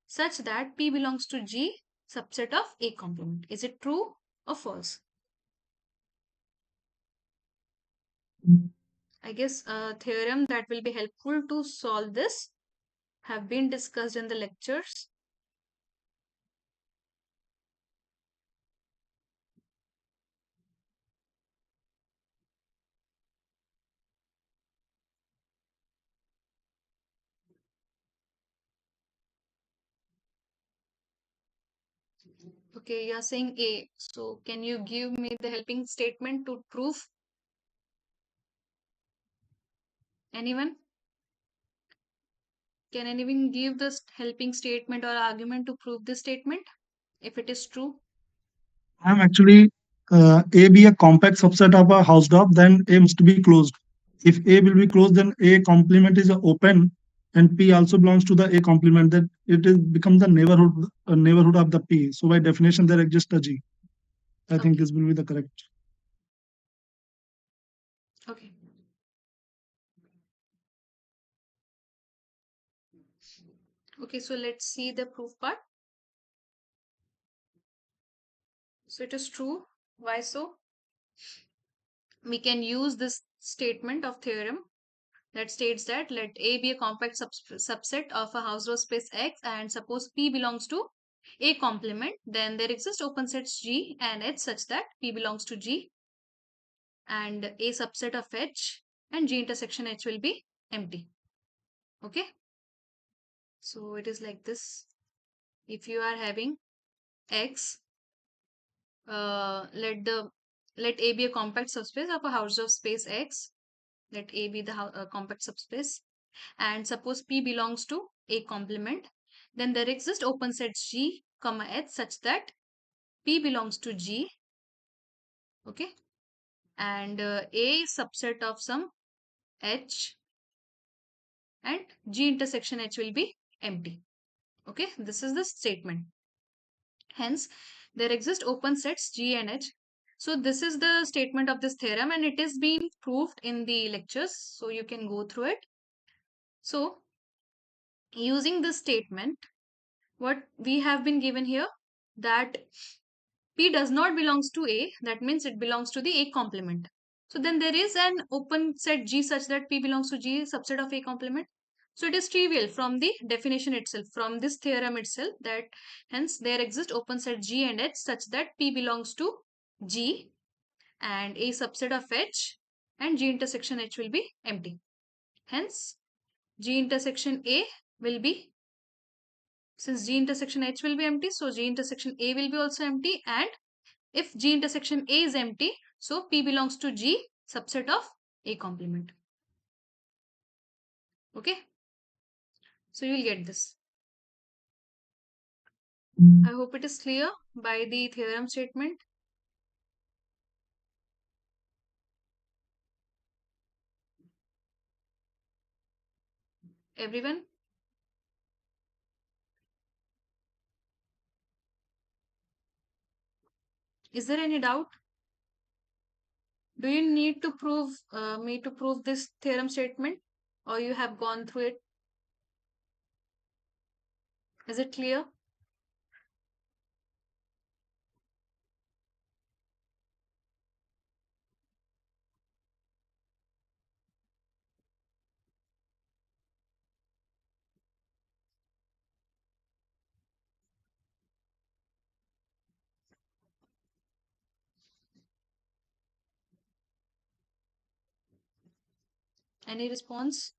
such that P belongs to G subset of A complement. Is it true or false? I guess a theorem that will be helpful to solve this have been discussed in the lectures. Okay, you're saying A. So can you give me the helping statement to prove? Anyone? Can anyone give this helping statement or argument to prove this statement if it is true? I'm actually A be a compact subset of a Hausdorff, then A must be closed. If A will be closed, then A complement is open, and P also belongs to the A complement. That it is becomes the neighborhood of the P. So by definition, there exists a G. I think Okay. this will be the correct. Okay. Okay, so let's see the proof part. So it is true. Why so? We can use this statement of theorem that states that let A be a compact subset of a Hausdorff space X and suppose P belongs to A complement, then there exist open sets G and H such that P belongs to G and A subset of H and G intersection H will be empty. Okay. So it is like this. If you are having X, let A be a compact subspace of a Hausdorff space X. Let A be the compact subspace. And suppose P belongs to A complement, then there exist open sets G, comma H such that P belongs to G, okay, and A subset of some H and G intersection H will be empty. Okay, this is the statement. Hence, there exist open sets G and H. So this is the statement of this theorem and it is being proved in the lectures. So you can go through it. So using this statement, what we have been given here that P does not belongs to A, that means it belongs to the A complement. So then there is an open set G such that P belongs to G subset of A complement. So it is trivial from the definition itself, from this theorem itself, that hence there exist open set G and H such that P belongs to G and A subset of H and G intersection H will be empty. Hence G intersection A will be, since G intersection H will be empty, so G intersection A will be also empty, and if G intersection A is empty, so P belongs to G subset of A complement. Okay. So you will get this. I hope it is clear by the theorem statement. Everyone? Is there any doubt? Do you need to prove me to prove this theorem statement, or you have gone through it? Is it clear? Any response?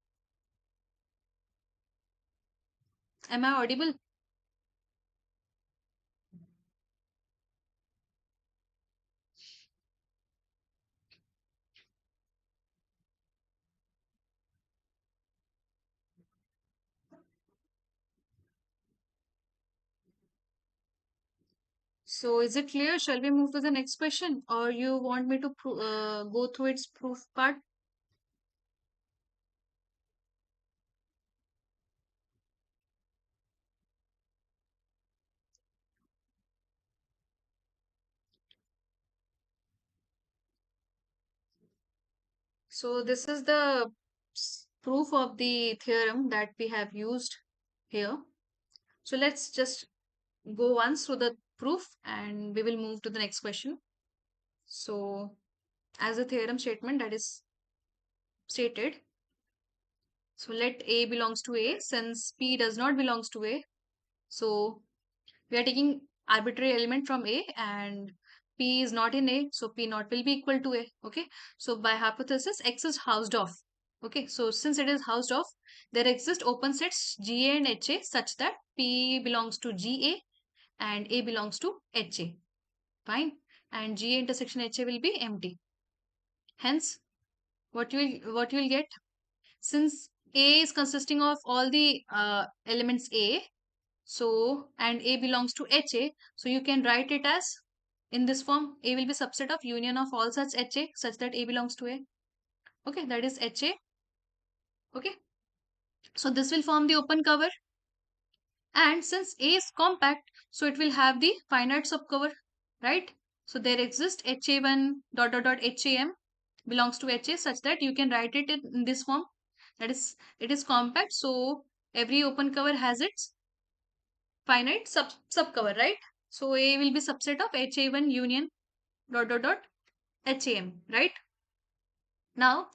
Am I audible? So is it clear? Shall we move to the next question, or you want me to go through its proof part? So this is the proof of the theorem that we have used here. So let's just go once through the proof and we will move to the next question. So as a theorem statement that is stated, so let A belongs to A since P does not belongs to A. So we are taking arbitrary element from A and P is not in A, so P naught will be equal to A. Okay, so by hypothesis X is housed off. Okay, so since it is housed off, there exist open sets GA and HA such that P belongs to GA and A belongs to HA. Fine, and GA intersection HA will be empty. Hence, what you will get, since A is consisting of all the elements A, so and A belongs to HA, so you can write it as in this form: A will be subset of union of all such HA such that A belongs to A. Okay, that is HA. Okay, so this will form the open cover, and since A is compact, so it will have the finite subcover, right? So there exists HA1 dot dot dot HAM belongs to HA such that you can write it in this form. That is, it is compact, so every open cover has its finite subcover, right? So A will be subset of HA1 union dot dot dot HAM, right? Now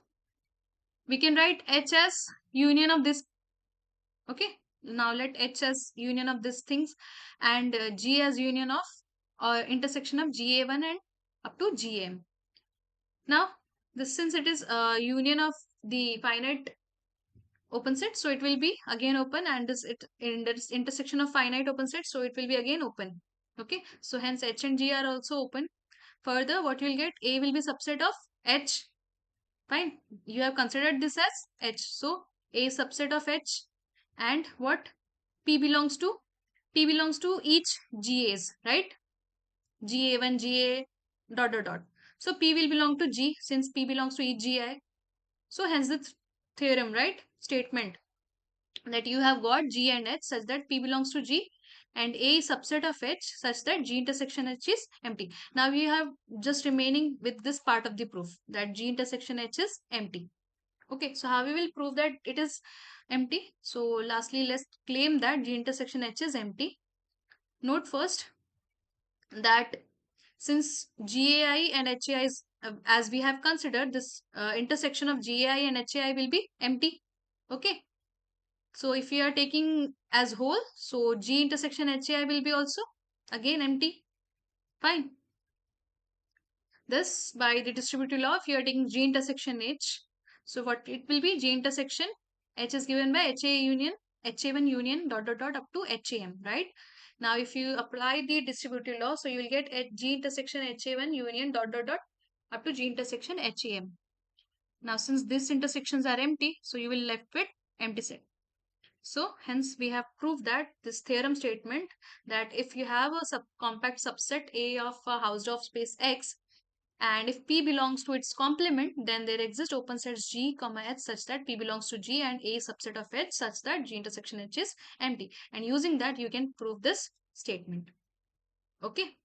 we can write H as union of this. Okay. Now let H as union of these things and G as union of intersection of GA1 and up to GM. Now this, since it is a union of the finite open set, so it will be again open, and this it in this intersection of finite open set, so it will be again open. Okay, so hence H and G are also open. Further, what you will get, A will be subset of H. Fine, you have considered this as H, so A is subset of H, and what P belongs to, P belongs to each GAs, right? GA1 GA dot dot dot, so P will belong to G since P belongs to each GI. So hence the theorem, right, statement, that you have got G and H such that P belongs to G and A is subset of H such that G intersection H is empty. Now we have just remaining with this part of the proof that G intersection H is empty. Okay, so how we will prove that it is empty? So lastly, let's claim that G intersection H is empty. Note first that since GAI and HAI is, as we have considered, this intersection of GAI and HAI will be empty. Okay, so if we are taking as whole, so G intersection HAI will be also again empty. Fine. This, by the distributive law, if you are taking G intersection H, so what it will be, G intersection H is given by HA union, HA1 union dot dot dot up to HAM, right? Now if you apply the distributive law, so you will get G intersection HA1 union dot dot dot up to G intersection HAM. Now since these intersections are empty, so you will left with empty set. So hence we have proved that this theorem statement, that if you have a compact subset A of a Hausdorff space X, and if P belongs to its complement, then there exist open sets G, H such that P belongs to G and A subset of H such that G intersection H is empty. And using that, you can prove this statement. Okay.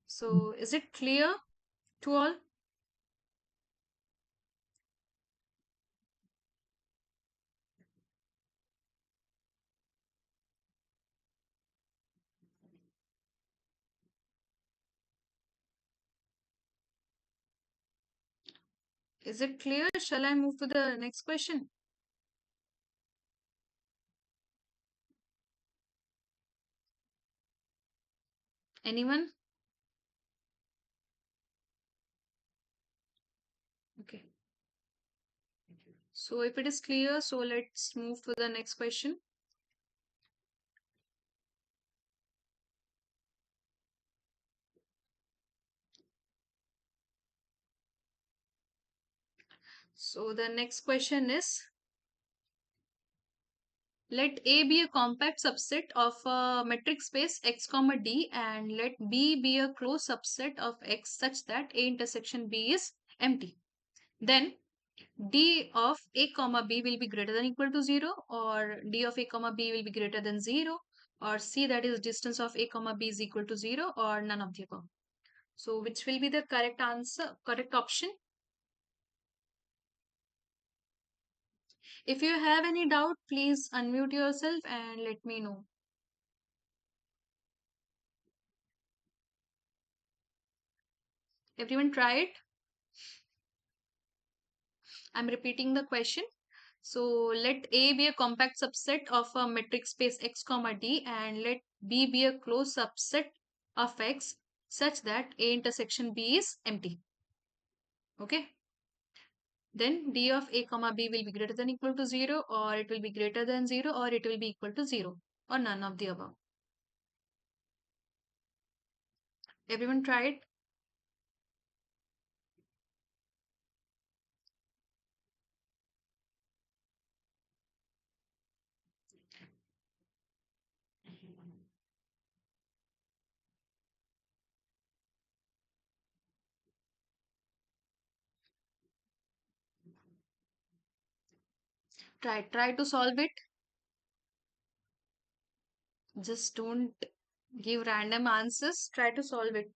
So is it clear to all? Is it clear? Shall I move to the next question? Anyone? Okay. So if it is clear, so let's move to the next question. So the next question is, let A be a compact subset of a metric space x comma d, and let B be a closed subset of x such that A intersection B is empty. Then d of A comma B will be greater than equal to 0, or d of A comma B will be greater than 0, or C, that is distance of A comma B is equal to 0, or none of the above. So which will be the correct answer, correct option? If you have any doubt, please unmute yourself and let me know. Everyone try it. I'm repeating the question. So let A be a compact subset of a metric space x comma d, and let B be a closed subset of x such that A intersection B is empty. Okay. Then d of A comma B will be greater than equal to 0, or it will be greater than 0, or it will be equal to 0, or none of the above. Everyone try it. Try to solve it. Just don't give random answers. Try to solve it.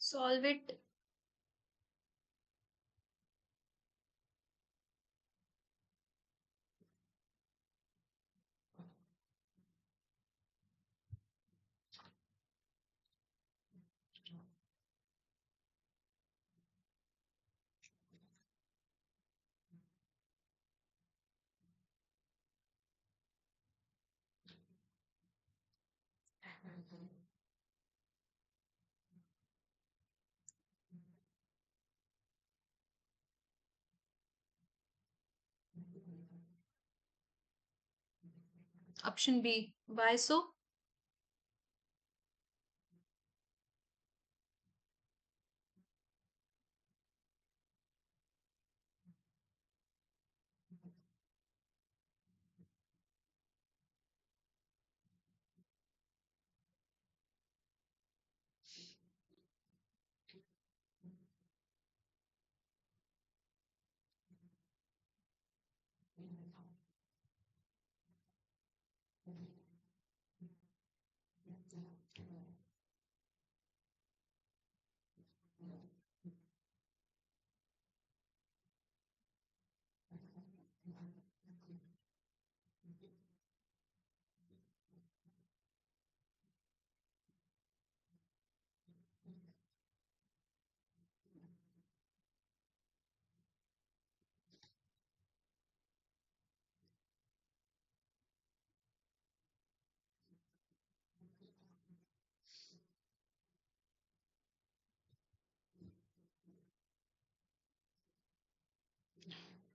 Solve it. Option B. Why so?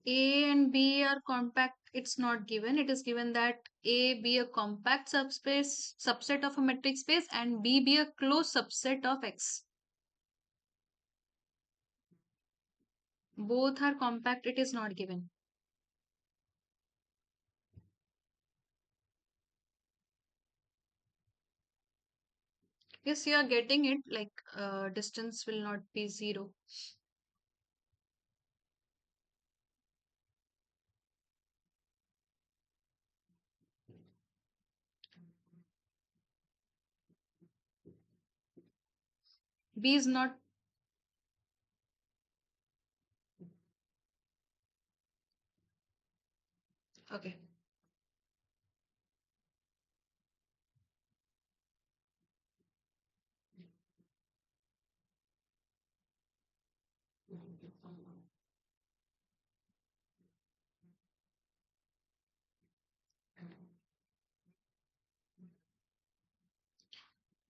A and B are compact, it's not given. It is given that A be a compact subset of a metric space, and B be a closed subset of X. Both are compact, it is not given. Yes, you are getting it, like distance will not be 0. B is not. Okay.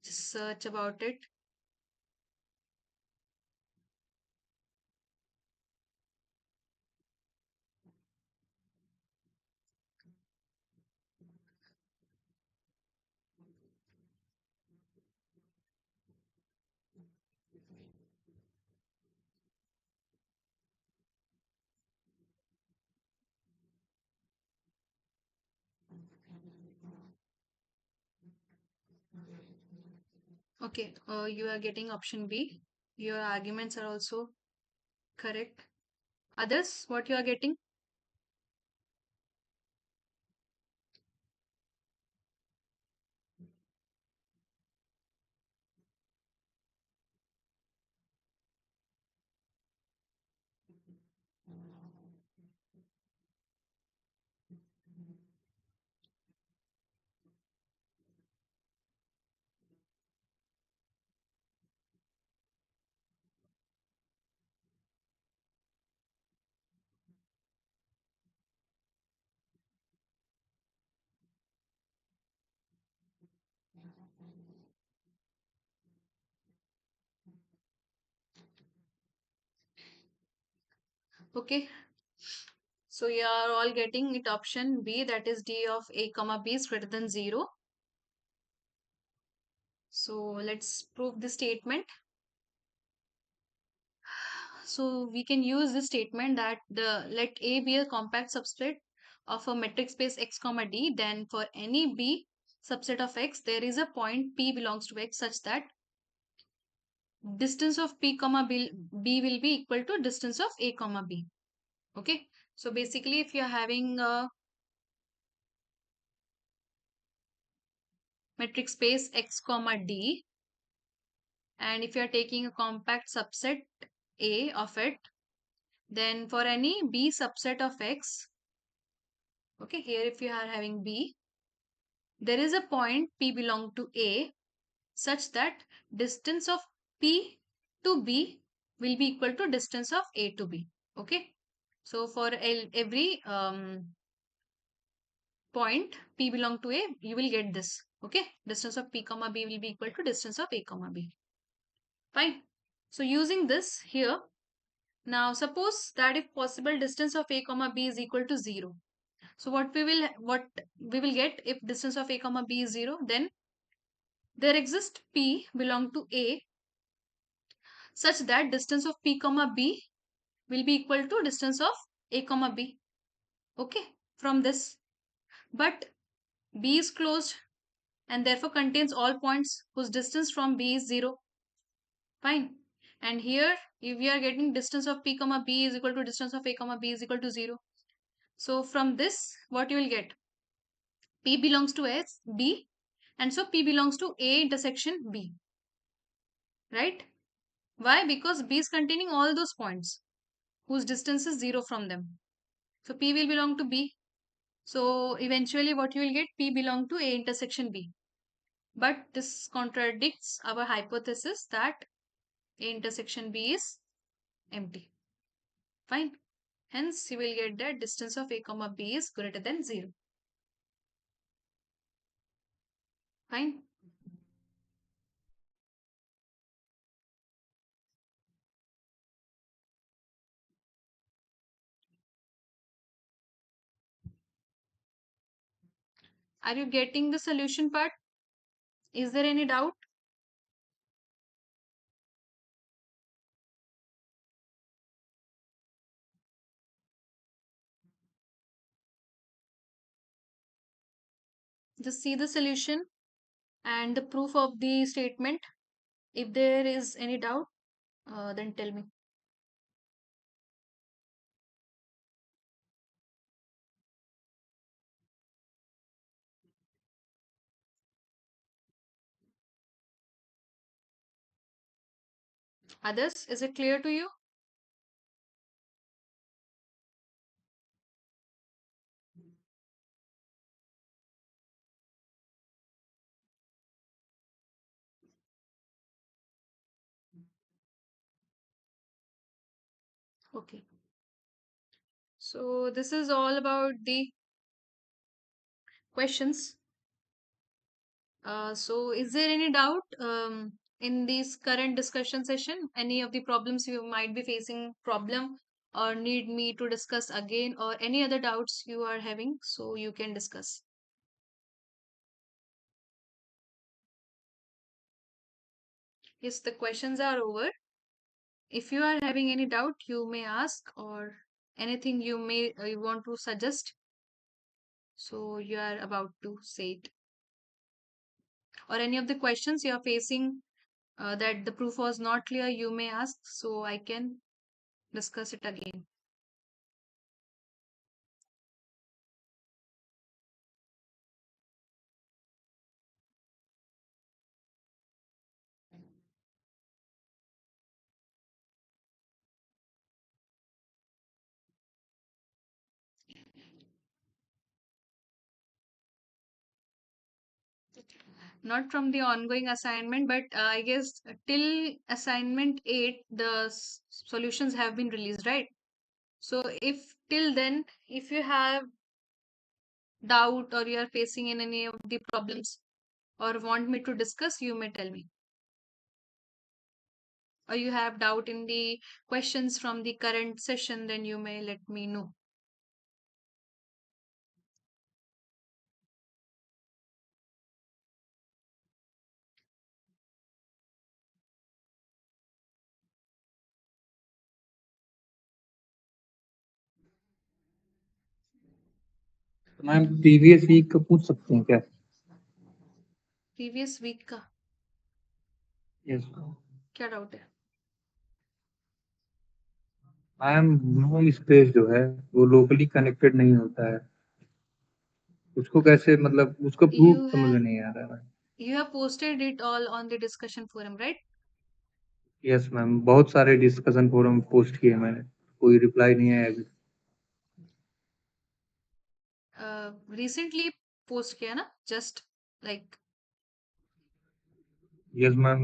Just search about it. Okay, you are getting option B. Your arguments are also correct. Others, what you are getting? Okay, so you are all getting it option B, that is D of A comma B is greater than 0. So let's prove the statement. So we can use this statement that let A be a compact subset of a metric space X comma D, then for any B subset of X, there is a point P belongs to X such that distance of P comma B will be equal to distance of A comma B. Okay. So basically, if you're having a metric space X comma D, and if you're taking a compact subset A of it, then for any B subset of X, okay, here if you are having B, there is a point P belong to A such that distance of P to B will be equal to distance of A to B. Okay. So for every point P belong to A, you will get this. Okay. Distance of P comma B will be equal to distance of A comma B. Fine. So using this here, now suppose that if possible distance of A comma B is equal to 0. So what we will get if distance of A comma B is 0, then there exists P belong to A such that distance of P comma B will be equal to distance of A comma B. Okay, from this. But B is closed and therefore contains all points whose distance from B is 0. Fine. And here, if we are getting distance of P comma B is equal to distance of A comma B is equal to 0. So from this, what you will get? P belongs to S, B, and so P belongs to A intersection B. Right? Why? Because B is containing all those points whose distance is 0 from them. So P will belong to B. So eventually what you will get? P belong to A intersection B. But this contradicts our hypothesis that A intersection B is empty. Fine. Hence you will get that distance of A comma B is greater than 0. Fine. Are you getting the solution part? Is there any doubt? Just see the solution and the proof of the statement. If there is any doubt, then tell me. Others, is it clear to you? Okay. So this is all about the questions. So is there any doubt in this current discussion session? Any of the problems you might be facing problem or need me to discuss again, or any other doubts you are having, so you can discuss. Yes, the questions are over. If you are having any doubt, you may ask, or anything you want to suggest. So you are about to say it. Or any of the questions you are facing that the proof was not clear, you may ask, so I can discuss it again. Not from the ongoing assignment, but I guess till assignment 8, the solutions have been released, right? So if till then, if you have doubt or you are facing in any of the problems or want me to discuss, you may tell me. Or you have doubt in the questions from the current session, then you may let me know. Ma'am previous week का पूछ सकते हैं क्या? Previous week का yes क्या doubt है? Ma'am, home space जो है वो लोकली कनेक्टेड नहीं होता है, उसको कैसे, मतलब उसको प्रूफ You समझ में have नहीं आ रहा है। you have posted it all on the discussion forum, right? Yes ma'am, बहुत सारे डिस्कशन फोरम पोस्ट किए मैंने, कोई रिप्लाई नहीं आया अभी। Recently post किया ना, just like. Yes ma'am,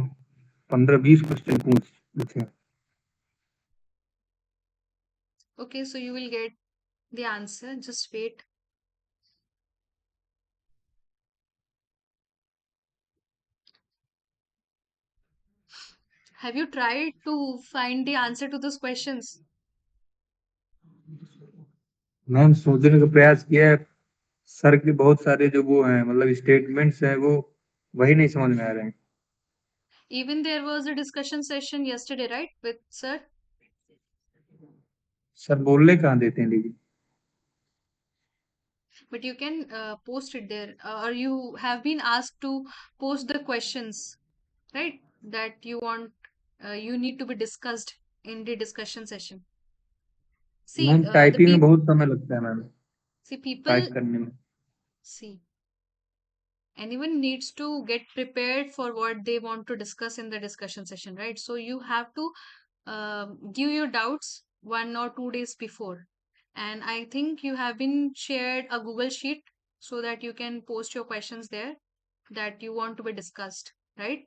15-20 question पूछे। Okay, so you will get the answer, just wait. Have you tried to find the answer to those questions? Ma'am सोचने का प्रयास किया है, सर के बहुत सारे जो वो हैं, मतलब स्टेटमेंट्स हैं, वो वही नहीं समझ में आ रहे हैं। Even there was a discussion session yesterday, right, with sir? Sir बोलने कहाँ देते हैं लेकिन। But you can post it there, or you have been asked to post the questions, right? That you want, you need to be discussed in the discussion session. See, ma'am typing में बहुत समय लगता है ma'am, see people, type करने में। see, anyone needs to get prepared for what they want to discuss in the discussion session, right? So you have to give your doubts 1 or 2 days before. And I think you have been shared a Google Sheet so that you can post your questions there that you want to be discussed, right?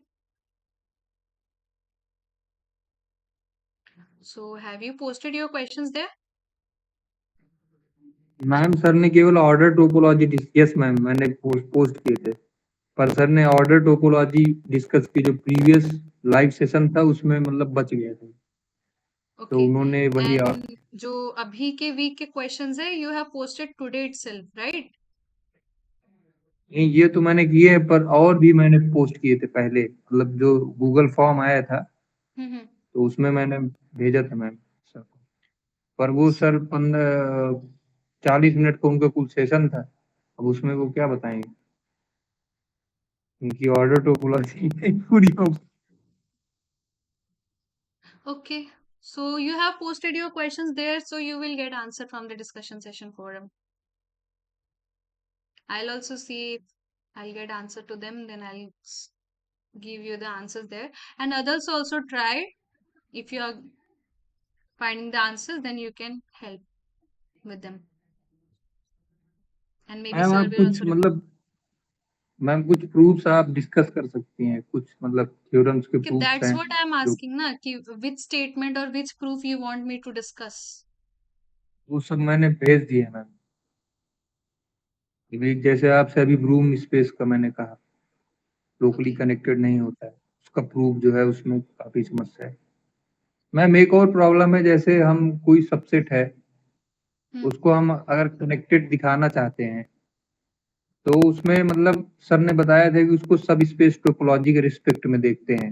So have you posted your questions there? Ma'am sir ने केवल order topology yes ma'am, मैंने post किए थे, पर sir ने order topology discuss की, जो previous live session था उसमें मतलब बच गया था, तो Okay. उन्होंने वही And जो अभी के वीक के क्वेश्चंस है, you have posted today itself, right? नहीं, ये तो मैंने किए हैं, पर और भी मैंने पोस्ट किए थे पहले, मतलब जो गूगल फॉर्म आया था हम्म। तो उसमें मैंने भेजा था मैम सर को। पर वो सर 40 मिनट का उनका कुल सेशन था, अब उसमें वो क्या बताएंगे, उनकी ऑर्डर टोपोलॉजी नहीं पूरी हो। Okay, so you have posted your questions there, so you will get answer from the discussion session forum. I'll also see if I'll get answer to them, then I'll give you the answers there. And others also try. If you are finding the answers, then you can help with them. And maybe ma'am sir आप will कुछ also reply. मतलब ma'am कुछ proofs आप discuss कर सकती हैं, कुछ मतलब थ्योरम्स के Okay, प्रूफ्स that's हैं what I'm जो, asking na, कि which statement or which proof you want me to discuss. वो सब मैंने भेज दिए मैम। अभी जैसे आपसे अभी ब्रूम स्पेस का मैंने कहा लोकली Okay. कनेक्टेड नहीं होता है, उसका प्रूफ जो है उसमें काफी समस्या है। मैम एक और प्रॉब्लम है, जैसे हम कोई सबसेट है Hmm. उसको हम अगर कनेक्टेड दिखाना चाहते हैं तो उसमें मतलब सर ने बताया था कि उसको सब स्पेस टोपोलॉजी के रिस्पेक्ट में देखते हैं,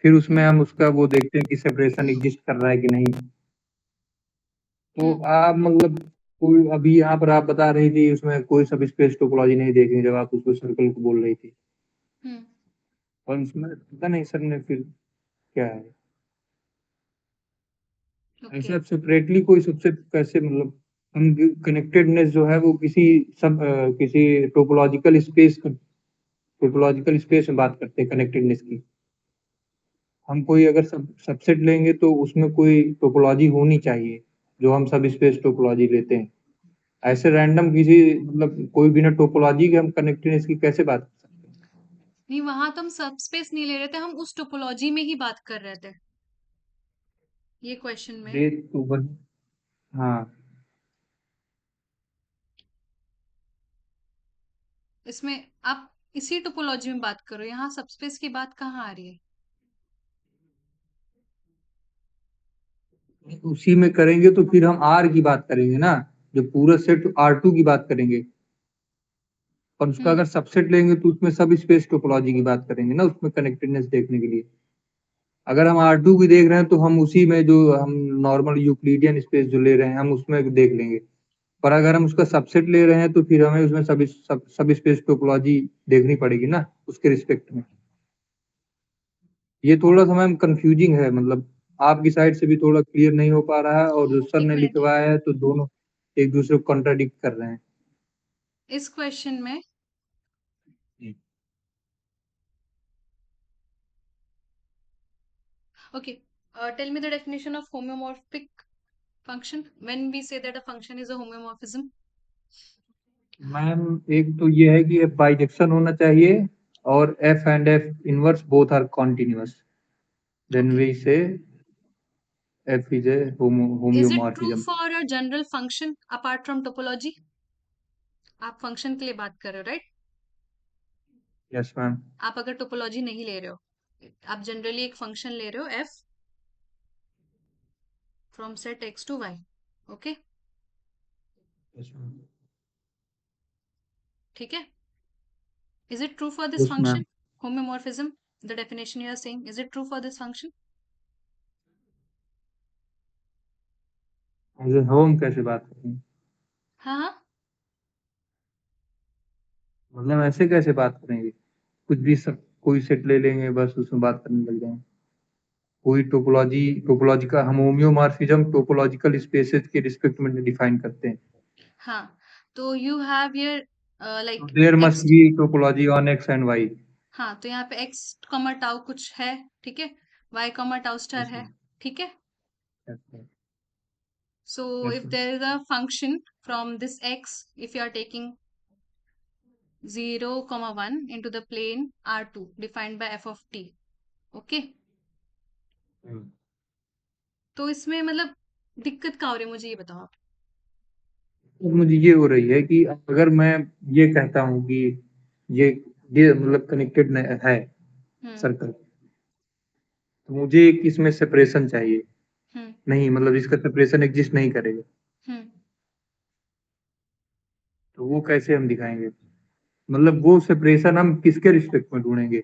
फिर उसमें Hmm. हम उसका वो देखते हैं कि सेपरेशन एग्जिस्ट कर रहा है कि नहीं। तो Hmm. आप मतलब कोई अभी यहाँ पर आप बता रही थी उसमें कोई सब स्पेस टोपोलॉजी नहीं देखेंगे जब आप उसको सर्कल को बोल रही थी, Hmm. और उसमें पता नहीं सर ने फिर क्या है, ऐसे Okay. आप सेपरेटली कोई सबसे कैसे मतलब हम कनेक्टेडनेस जो है वो किसी टोपोलॉजिकल स्पेस में बात करते हैं कनेक्टेडनेस की। हम कोई अगर सबसेट लेंगे तो उसमें कोई टोपोलॉजी होनी चाहिए जो हम सब स्पेस टोपोलॉजी लेते हैं। Hmm. ऐसे रैंडम किसी मतलब कोई बिना टोपोलॉजी के हम कनेक्टेडनेस की कैसे बात कर सकते हैं? नहीं, वहां तो हम सब स्पेस नहीं ले रहे थे, हम उस टोपोलॉजी में ही बात कर रहे थे ये क्वेश्चन में। ये तो वही, हाँ इसमें आप इसी टोपोलॉजी में बात करो, यहाँ सबस्पेस की बात कहाँ आ रही है? उसी में करेंगे तो फिर हम आर की बात करेंगे ना, जो पूरा सेट R2 की बात करेंगे, और उसका हम्म। अगर सबसेट लेंगे तो उसमें सब स्पेस टोपोलॉजी की बात करेंगे ना, उसमें कनेक्टेडनेस देखने के लिए। अगर हम R2 की देख रहे हैं तो हम उसी में जो हम नॉर्मल यूक्लिडियन स्पेस जो ले रहे हैं हम उसमें देख लेंगे, पर अगर हम उसका सबसेट ले रहे हैं तो फिर हमें उसमें सब स्पेस टोपोलॉजी देखनी पड़ेगी ना उसके रिस्पेक्ट में। ये थोड़ा सा मैम कंफ्यूजिंग है, मतलब आपकी साइड से भी थोड़ा क्लियर नहीं हो पा रहा है, और जो सर एक ने मिनट, लिखवाया है तो दोनों एक दूसरे को कॉन्ट्राडिक्ट कर रहे हैं। इस क्वेश्चन में okay, tell me the definition of homeomorphic function when we say that a function is a homeomorphism. Ma'am एक तो ये है कि एफ बाइजेक्शन होना चाहिए, और F and F inverse both are continuous, then Okay, we say F is a is it true homeomorphism. for a general function apart from topology? आप function के लिए बात कर रहे हो, राइट? Yes ma'am. आप अगर टोपोलॉजी नहीं ले रहे हो, आप जनरली एक फंक्शन ले रहे हो f from set x to y. Okay, yes ma'am. ठीक है? Is it true for this yes ma'am. function? Homeomorphism, the definition you are saying, is it true for this function? As a home कैसे बात करेंगे, हाँ हाँ, मतलब ऐसे कैसे बात करेंगे, कुछ भी सब कोई सेट ले लेंगे बस उसमें बात करने लग जाएंगे। कोई टोपोलॉजी का हम होम्योमॉर्फिज्म टोपोलॉजिकल स्पेसेस के रिस्पेक्ट में डिफाइन करते हैं, हाँ, तो you have here तो like there must x, be topology on X and Y. हाँ, तो यहाँ पे x कॉमा टाउ कुछ है, ठीक है, y कॉमा टाउ स्टार है, ठीक है। So yes if there is a function from this x, if you are taking 0 comma 1 into the plane R2 defined by f of t, okay, ma'am. तो इसमें मतलब दिक्कत क्या हो रही है, मुझे ये बताओ आप। तो मुझे ये हो रही है कि अगर मैं ये कहता हूँ कि ये ये मतलब कनेक्टेड है हम्म। सर्कल, तो मुझे एक इसमें सेपरेशन चाहिए, हम्म। नहीं मतलब इसका सेपरेशन एग्जिस्ट नहीं करेगा, हम्म। तो वो कैसे हम दिखाएंगे? मतलब वो सेपरेशन हम किसके रिस्पेक्ट में ढूंढेंगे?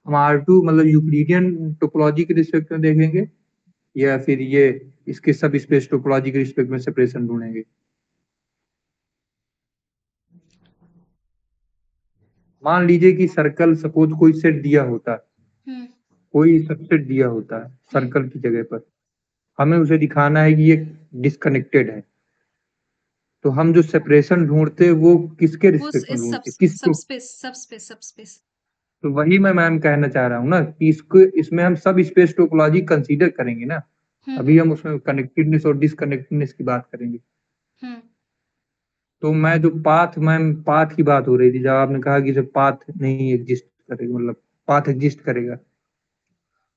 हम R2 मतलब यूक्लिडियन टोपोलॉजी के रिस्पेक्ट में देखेंगे या फिर ये इसके सब स्पेस टोपोलॉजी के रिस्पेक्ट में सेपरेशन ढूंढेंगे? मान लीजिए कि सर्कल सपोज कोई सेट दिया होता है, हम्म कोई सबसेट दिया होता है सर्कल की जगह पर, हमें उसे दिखाना है कि ये डिस्कनेक्टेड है, तो हम जो सेपरेशन ढूंढते हैं वो किसके वो रिस्पेक्ट में इस ढूंढते हैं? किसको? सब स्पेस। तो वही मैं मैम कहना चाह रहा हूँ ना कि इसको इसमें हम सब स्पेस टोपोलॉजी कंसीडर करेंगे ना। अभी हम्म हम उसमें कनेक्टेडनेस और डिसकनेक्टेडनेस की बात करेंगे। हम्म तो मैं जो पाथ मैम पाथ की बात हो रही थी, जब आपने कहा कि जब पाथ नहीं एग्जिस्ट करेगा मतलब पाथ एग्जिस्ट करेगा,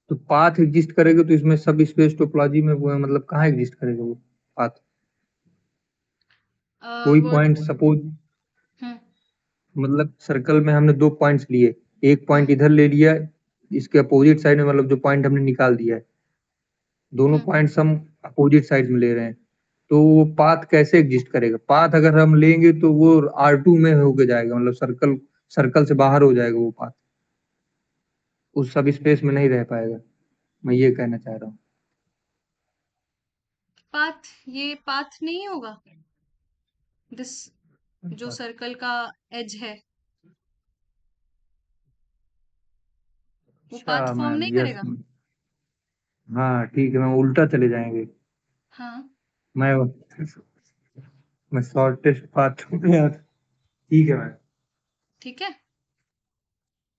तो पाथ एग्जिस्ट करेगा तो इसमें सब स्पेस टोपोलॉजी में वो मतलब कहाँ एग्जिस्ट करेगा वो पाथ? कोई वो पॉइंट सपोज हम्म मतलब सर्कल में हमने दो पॉइंट्स लिए, एक पॉइंट हम्म इधर ले लिया, इसके अपोजिट साइड में मतलब जो पॉइंट हमने निकाल दिया है, दोनों हम्म पॉइंट्स हम अपोजिट साइड में ले रहे हैं, तो वो पाथ कैसे एग्जिस्ट करेगा? पाथ अगर हम लेंगे तो वो R2 में होके जाएगा, मतलब सर्कल सर्कल से बाहर हो जाएगा वो पाथ, उस सब स्पेस में नहीं रह पाएगा। मैं ये कहना चाह रहा हूँ। ये पाथ नहीं होगा दिस, जो सर्कल का एज है वो पाथ अच्छा फॉर्म मैम, नहीं यस। करेगा। हाँ ठीक है मैम, उल्टा चले जाएंगे। हाँ मैं मैं शॉर्टेस्ट पाथ यार। ठीक है मैम। ठीक है।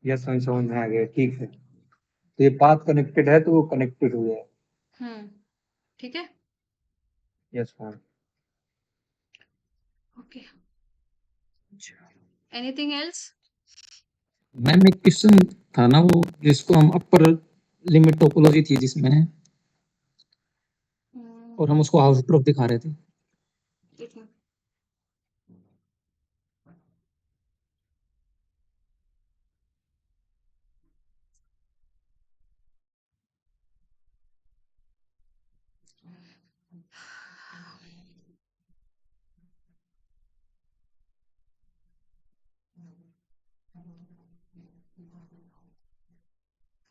यस मैम, समझ में आ गया, ठीक है। तो ये पाथ कनेक्टेड है तो वो कनेक्टेड हो जाए। ठीक है। Yes ma'am. Okay, anything else? Ma'am एक क्वेश्चन था ना वो, जिसको हम अपर लिमिट टोपोलॉजी थी जिसमें, और हम उसको हाउस प्रूफ दिखा रहे थे। एक मिनट।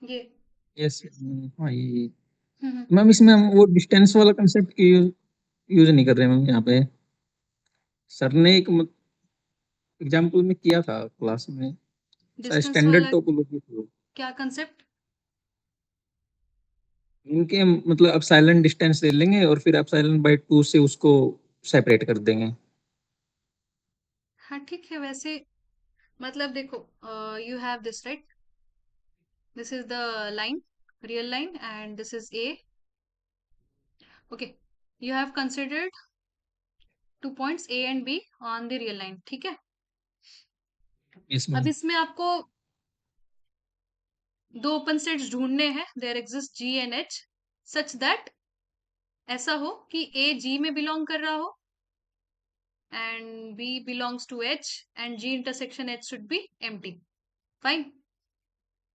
ये यस। हाँ ये हम्म मैम, इसमें हम वो डिस्टेंस वाला कंसेप्ट की यूज नहीं कर रहे मैम यहाँ पे। सर ने एक एग्जाम्पल में किया था क्लास में, डिस्टेंस स्टैंडर्ड वाला टोपोलॉजी थी। क्या कंसेप्ट? इनके मतलब अब साइलेंट डिस्टेंस ले लेंगे और फिर आप साइलेंट बाई 2 से उसको सेपरेट कर देंगे। हाँ ठीक है। वैसे मतलब देखो, you have this right, this is the line, real line, and this is a. Okay, you have considered 2 points A and B on the real line, ठीक है। यस अब मैम। इसमें आपको दो ओपन सेट्स ढूंढने हैं, there exist G and H such that ऐसा हो कि A G में बिलोंग कर रहा हो and B belongs to H and G intersection H should be empty. Fine.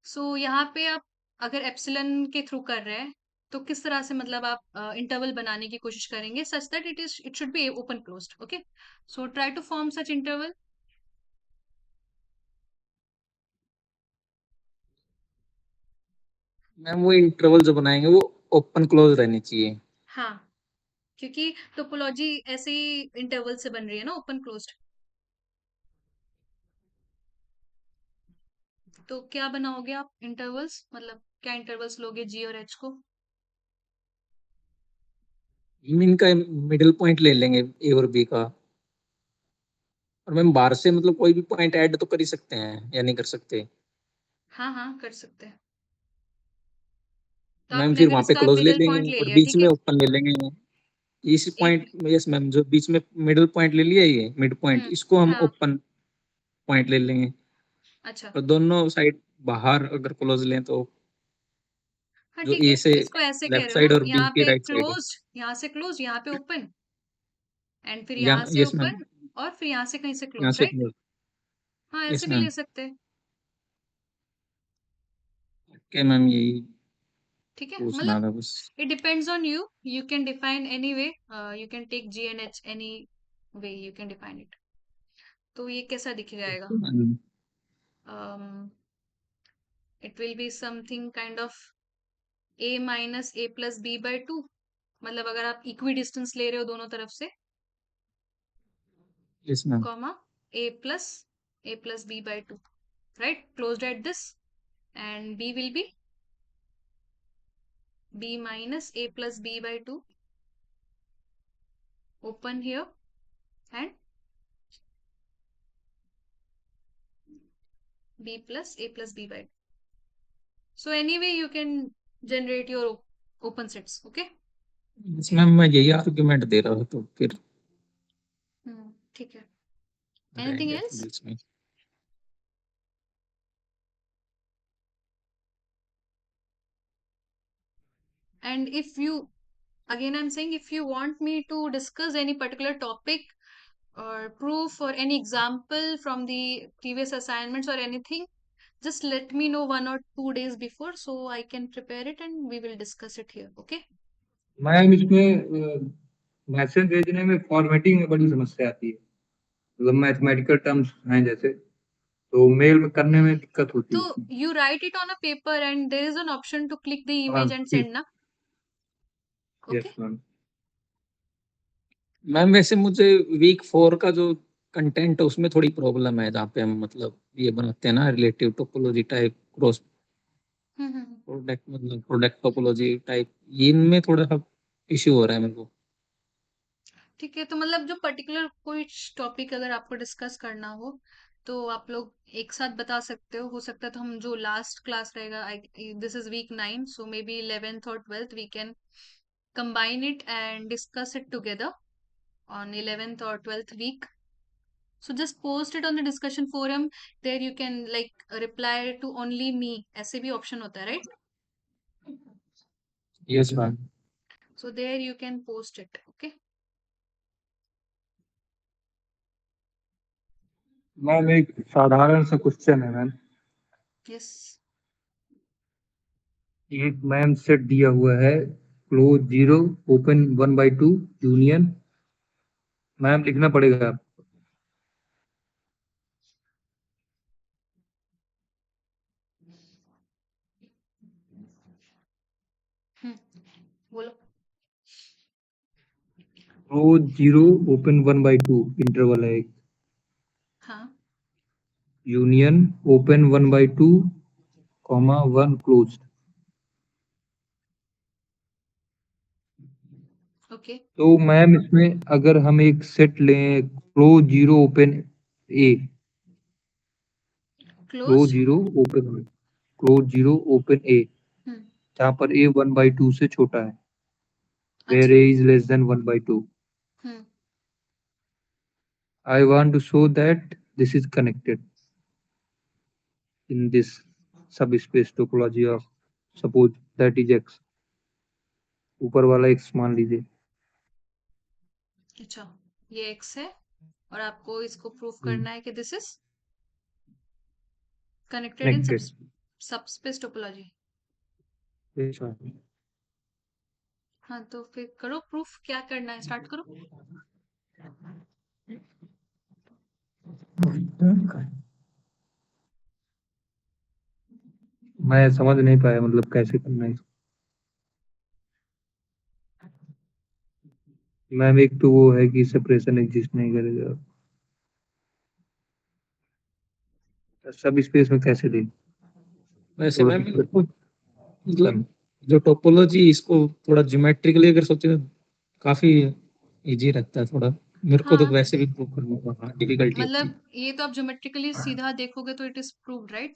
So यहाँ पे आप अगर एप्सिलन के थ्रू कर रहे हैं तो किस तरह से मतलब आप इंटरवल बनाने की कोशिश करेंगे such that it should be open closed. Okay, so try to form such interval. Ma'am वो इंटरवल जो बनाएंगे वो ओपन क्लोज रहनी चाहिए। हाँ, क्योंकि टोपोलॉजी ऐसे ही इंटरवल से बन रही है ना, ओपन क्लोज्ड। तो क्या बनाओगे आप इंटरवल्स, मतलब क्या इंटरवल्स लोगे जी और एच को? इनका मिडिल पॉइंट ले लेंगे ए और बी का। और मैम बाहर से मतलब कोई भी पॉइंट ऐड तो कर ही सकते हैं या नहीं कर सकते? हाँ हाँ, कर सकते हैं। तो मैम आपने फिर अगर वहां पे इसका क्लोज ले मिडिल लेंगे पॉइंट ले और लिया, बीच ठीक में है। ओपन ले लेंगे। इस एक पॉइंट, यस मैम, जो बीच में मिडिल पॉइंट ले लिया ये मिड पॉइंट, इसको हम हाँ, ओपन पॉइंट ले लेंगे। अच्छा। और दोनों साइड बाहर अगर क्लोज लें तो हाँ जो ठीक ए है, से इसको ऐसे कह लेफ्ट रहे हो साइड ना, और बी यहाँ की पे राइट साइड है। क्लोज, यहाँ से क्लोज, यहाँ पे ओपन, एंड फिर या यहाँ से यस मैम, ओपन, और फिर यहाँ से कहीं से यहाँ क्लोज, से राइट। क्लोज। हाँ, ऐसे यस भी ले मैम। सकते हैं। ओके मैम, यही ठीक है, पूछना मतलब था बस। it depends on you. You can define any way. You can take G and H any way. You can define it. तो ये कैसा दिखेगा? It will be something kind of a minus a plus b by 2. मतलब अगर आप equi distance ले रहे हो दोनों तरफ से, yes ma'am. comma a plus b by 2, right? Closed at this, and b will be b minus a plus b by 2, open here, and b plus a plus b by 2. So anyway you can generate your open sets. Okay. Yes ma'am, मैं यही argument दे रहा हूँ, तो फिर ठीक है। रहेंगे Anything else? इसमें। And if you, again I'm saying, if you want me to discuss any particular topic or proof or any example from the previous assignments or anything, just let me know 1 or 2 days before so I can prepare it and we will discuss it here. Okay. Ma'am इसमें message भेजने में formatting में बड़ी समस्या आती है, मतलब mathematical terms हैं जैसे, तो मेल में करने में दिक्कत होती है So उसमें। you write it on a paper and there is an option to click the हाँ, image and send, na? Yes Okay. Ma'am. Ma'am वैसे मुझे वीक 4 का जो कंटेंट है उसमें थोड़ी प्रॉब्लम है, जहाँ पे हम मतलब ये बनाते हैं ना relative topology type cross product, मतलब प्रोडक्ट टोपोलॉजी टाइप, ये इनमें थोड़ा सा इश्यू हो रहा है मेरे को। ठीक है, तो मतलब जो पर्टिकुलर कोई टॉपिक अगर आपको डिस्कस करना हो तो आप लोग एक साथ बता सकते हो सकता है तो हम जो लास्ट क्लास रहेगा, this is week 9, so may be 11th और 12th we can combine it and discuss it together on 11th or 12th week. So just post it on the discussion forum. There you can like reply to only me. ऐसे भी option होता है, right? Yes ma'am. So there you can post it. Okay. Ma'am एक साधारण सा question है ma'am, Yes. एक ma'am set दिया हुआ है क्लोज 0 ओपन 1/2 यूनियन, मैम लिखना पड़ेगा। बोलो। क्लोज 0 ओपन 1/2 इंटरवल है एक, हाँ। Union open 1/2 comma 1 closed. Okay. तो मैम इसमें अगर हम एक सेट लें close 0 open A, close Closed. 0 open, close 0 open A, hmm. जहाँ पर ए 1/2 से छोटा है, where अच्छा। a is less than 1/2. Hmm. I want to show that this is connected in this subspace topology of, suppose that is x, ऊपर वाला x मान लीजिए। अच्छा, ये x है और आपको इसको प्रूफ करना है कि this is connected in Connected. Subspace topology. Yes, sir. हाँ, तो फिर करो प्रूफ, क्या करना है, स्टार्ट करो। मैं समझ नहीं पाया मतलब कैसे करना है। मैम एक तो वो है कि सेपरेशन एग्जिस्ट नहीं करेगा, सब स्पेस में कैसे दें, वैसे थोड़ा मैम दिक्कत। मतलब जो टोपोलॉजी, इसको थोड़ा ज्योमेट्रिकली अगर सोचे तो काफी इजी रहता है थोड़ा। मेरे को तो हाँ, वैसे भी प्रूव करने में डिफिकल्टी होती है। मतलब ये तो आप ज्योमेट्रिकली सीधा देखोगे तो इट इज प्रूव्ड, राइट?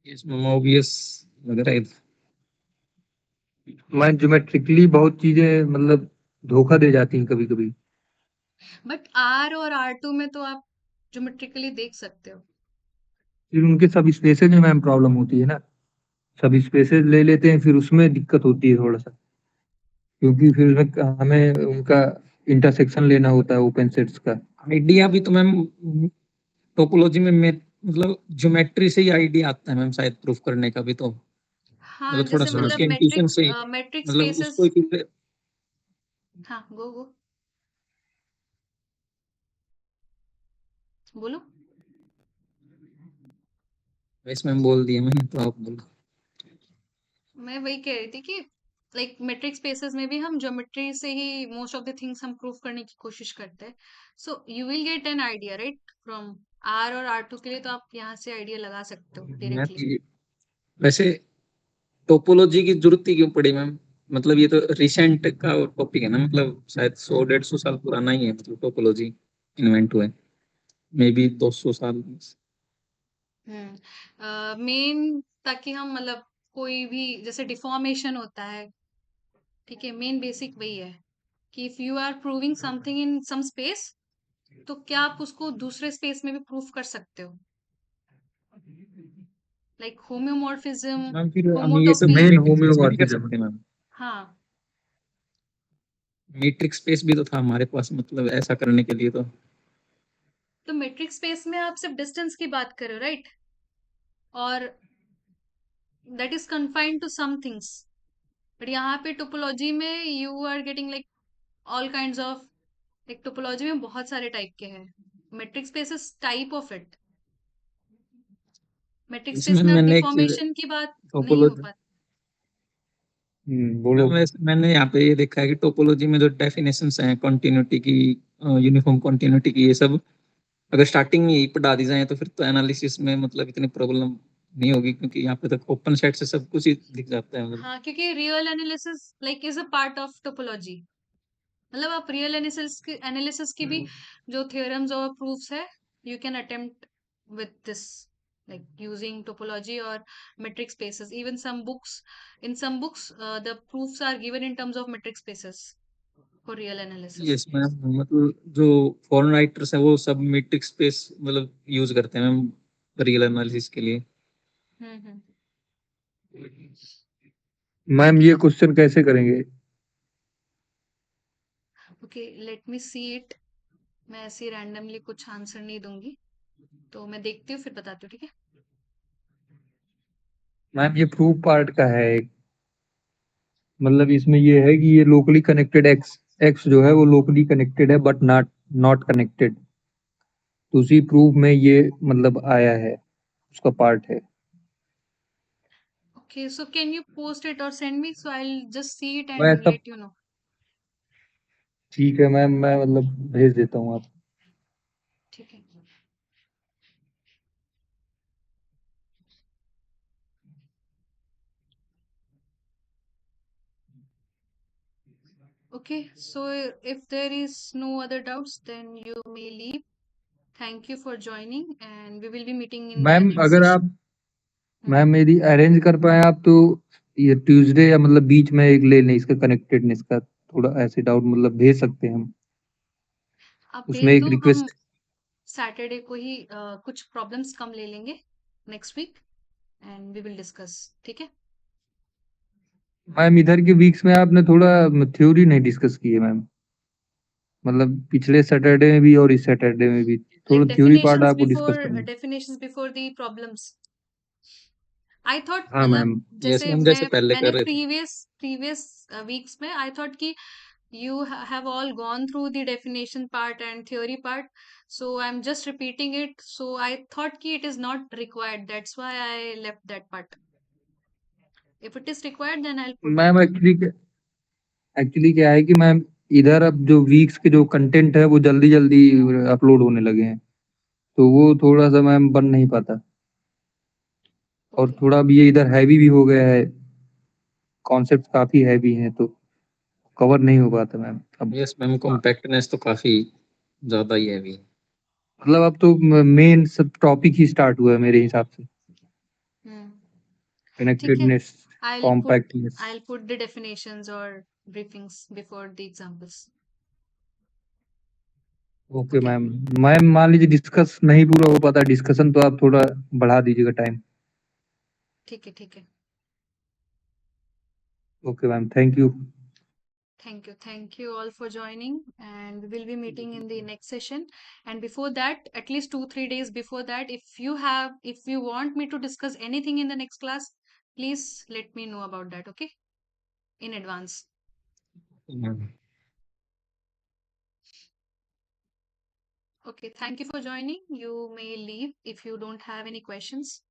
इसमें ऑब्वियस लग रहा है। मैं ज्योमेट्रिकली बहुत चीजें मतलब धोखा दे जाती हैं कभी कभी। बट R और R2 में तो आप ज्योमेट्रिकली देख सकते हो। फिर उनके सब स्पेसेज में मैम प्रॉब्लम होती है ना, सब स्पेसेज ले लेते हैं फिर उसमें दिक्कत होती है थोड़ा सा, क्योंकि फिर उसमें हमें उनका इंटरसेक्शन लेना होता है ओपन सेट्स का। आइडिया भी तो मैम टोपोलॉजी में मतलब ज्योमेट्री से ही आइडिया आता है मैम, शायद प्रूफ करने का भी तो हाँ, मतलब थोड़ा जैसे सा मतलब उसके इंट्यूशन से ही, मैट्रिक मतलब स्पेसेस। उसको ही हाँ, गो गो। बोलो। वैसे मैम बोल दिया मैंने, तो आप बोलो। मैं वही कह रही थी कि लाइक मेट्रिक स्पेसेस में भी हम ज्योमेट्री से ही मोस्ट ऑफ द थिंग्स हम प्रूव करने की कोशिश करते हैं। So you will get an idea right from R और आर टू के लिए, तो आप यहाँ से आइडिया लगा सकते हो मैम डायरेक्टली। वैसे टोपोलॉजी की जरूरत ही क्यों पड़ी मैम? मतलब ये तो रिसेंट का टॉपिक है ना, मतलब शायद 100-150 साल पुराना ही है, मतलब टोपोलॉजी इन्वेंट हुआ है, मे बी 200 साल। मेन ताकि हम मतलब कोई भी जैसे डिफॉर्मेशन होता है, ठीक है, मेन बेसिक वही है कि if you are proving something in some space, तो क्या आप उसको दूसरे स्पेस में भी प्रूव कर सकते हो, लाइक होम्योमॉर्फिज्म, मैम फिर हम ये सब होमोटोपी। मेन मीट्रिक स्पेस में नहीं कर होम्योमॉर्फिज्म। सकते मैम? हाँ, मीट्रिक स्पेस भी तो था हमारे पास, मतलब ऐसा करने के लिए तो। तो मेट्रिक स्पेस में आप सिर्फ डिस्टेंस की बात कर रहे हो राइट, और that is confined to some things, but यहाँ पे टोपोलॉजी में you are getting like all kinds of, एक टोपोलॉजी में बहुत सारे टाइप के हैं, metric space is type of it. Metric इसमें स्पेस में आप मैंने एक चीज डिफॉर्मेशन की बात नहीं हो टोपोलॉजी, पाती। बोलो। मैम वैसे मैंने यहाँ पे ये देखा है कि टोपोलॉजी में जो डेफिनेशंस हैं कॉन्टिन्यूटी की, यूनिफॉर्म कॉन्टिन्यूटी की, ये सब अगर स्टार्टिंग में यही पढ़ा दी जाए तो फिर तो एनालिसिस में मतलब इतनी प्रॉब्लम नहीं होगी, क्योंकि यहाँ पे तक ओपन सेट से सब कुछ ही दिख जाता है मतलब। हाँ, क्योंकि real analysis like is a part of topology, मतलब आप रियल एनालिसिस की भी जो थ्योरम्स और प्रूफ्स है, you can attempt with this, like using topology or metric spaces. Even some books, the proofs are given in terms of metric spaces for real analysis. Yes ma'am, मतलब जो foreign writers हैं वो सब metric space मतलब use करते हैं ma'am real analysis के लिए। हम्म। मैम ठीक ये है, क्वेश्चन कैसे करेंगे? Okay, let me see it. मैं ऐसे रैंडमली कुछ आंसर नहीं दूंगी, तो मैं देखती हूँ फिर बताती हूँ, ठीक है। मैम ये प्रूफ पार्ट का है एक, मतलब इसमें ये है कि ये लोकली कनेक्टेड एक्स एक्स जो है वो लोकली कनेक्टेड है बट नॉट नॉट कनेक्टेड, तो उसी प्रूफ में ये मतलब आया है, उसका पार्ट है। Okay, so can you post it or send me, so I'll just see it मैं and तब let you know. ठीक है मैम, मैं मतलब भेज देता हूँ आप। ठीक है। Okay, so if there is no other doubts, then you may leave. Thank you for joining, and we will be meeting in the ma'am next अगर session. आप मैम मेरी अरेंज कर पाए आप तो ये ट्यूसडे या मतलब बीच में एक ले लें, इसका कनेक्टेडनेस का थोड़ा ऐसे डाउट मतलब भेज सकते हैं हम, आप उसमें भेज एक दो, हम रिक्वेस्ट। सैटरडे को ही कुछ प्रॉब्लम्स कम ले लेंगे next week, and we will discuss, ठीक है। मैम इधर के वीक्स में आपने थोड़ा थ्योरी नहीं डिस्कस की है मैम, मतलब पिछले सैटरडे में भी और इस सैटरडे में भी लाइक थोड़ा थ्योरी पार्ट आपको डिस्कस करना है। Definitions before the problems, I thought, हाँ मतलब मैम। यस जैसे मैम, जैसे पहले मैंने कर रहे थे। प्रीवियस वीक्स में आई थॉट कि you have all gone through the definition part and theory part, so I'm just repeating it, so I thought ki it is not required, that's why I left that part. If it is required, then I'll put ma'am it. Actually क्या है कि ma'am इधर अब जो weeks के जो content है वो जल्दी जल्दी अपलोड होने लगे हैं, तो वो थोड़ा सा मैम बन नहीं पाता, और Okay. थोड़ा भी ये इधर हैवी भी हो गया है, कॉन्सेप्ट काफी हैवी हैं तो कवर नहीं हो पाता मैम अब। यस मैम, कॉम्पैक्टनेस तो काफी ज्यादा ही है अभी। मतलब अब तो मेन सब टॉपिक ही स्टार्ट हुआ है मेरे हिसाब से, Hmm. ठीक है, connectedness, I'll put compactness. I'll put the definitions or briefings before the examples. Okay Okay. Ma'am. Ma'am मान लीजिए डिस्कस नहीं पूरा हो पाता डिस्कशन, तो आप थोड़ा बढ़ा दीजिएगा टाइम। ठीक है, ठीक है। Okay ma'am, thank you. Thank you all for joining, and we will be meeting in the next session. And before that, at least 2 3 days before that, if you want me to discuss anything in the next class, please let me know about that, okay, in advance. Okay, thank you for joining. You may leave if you don't have any questions.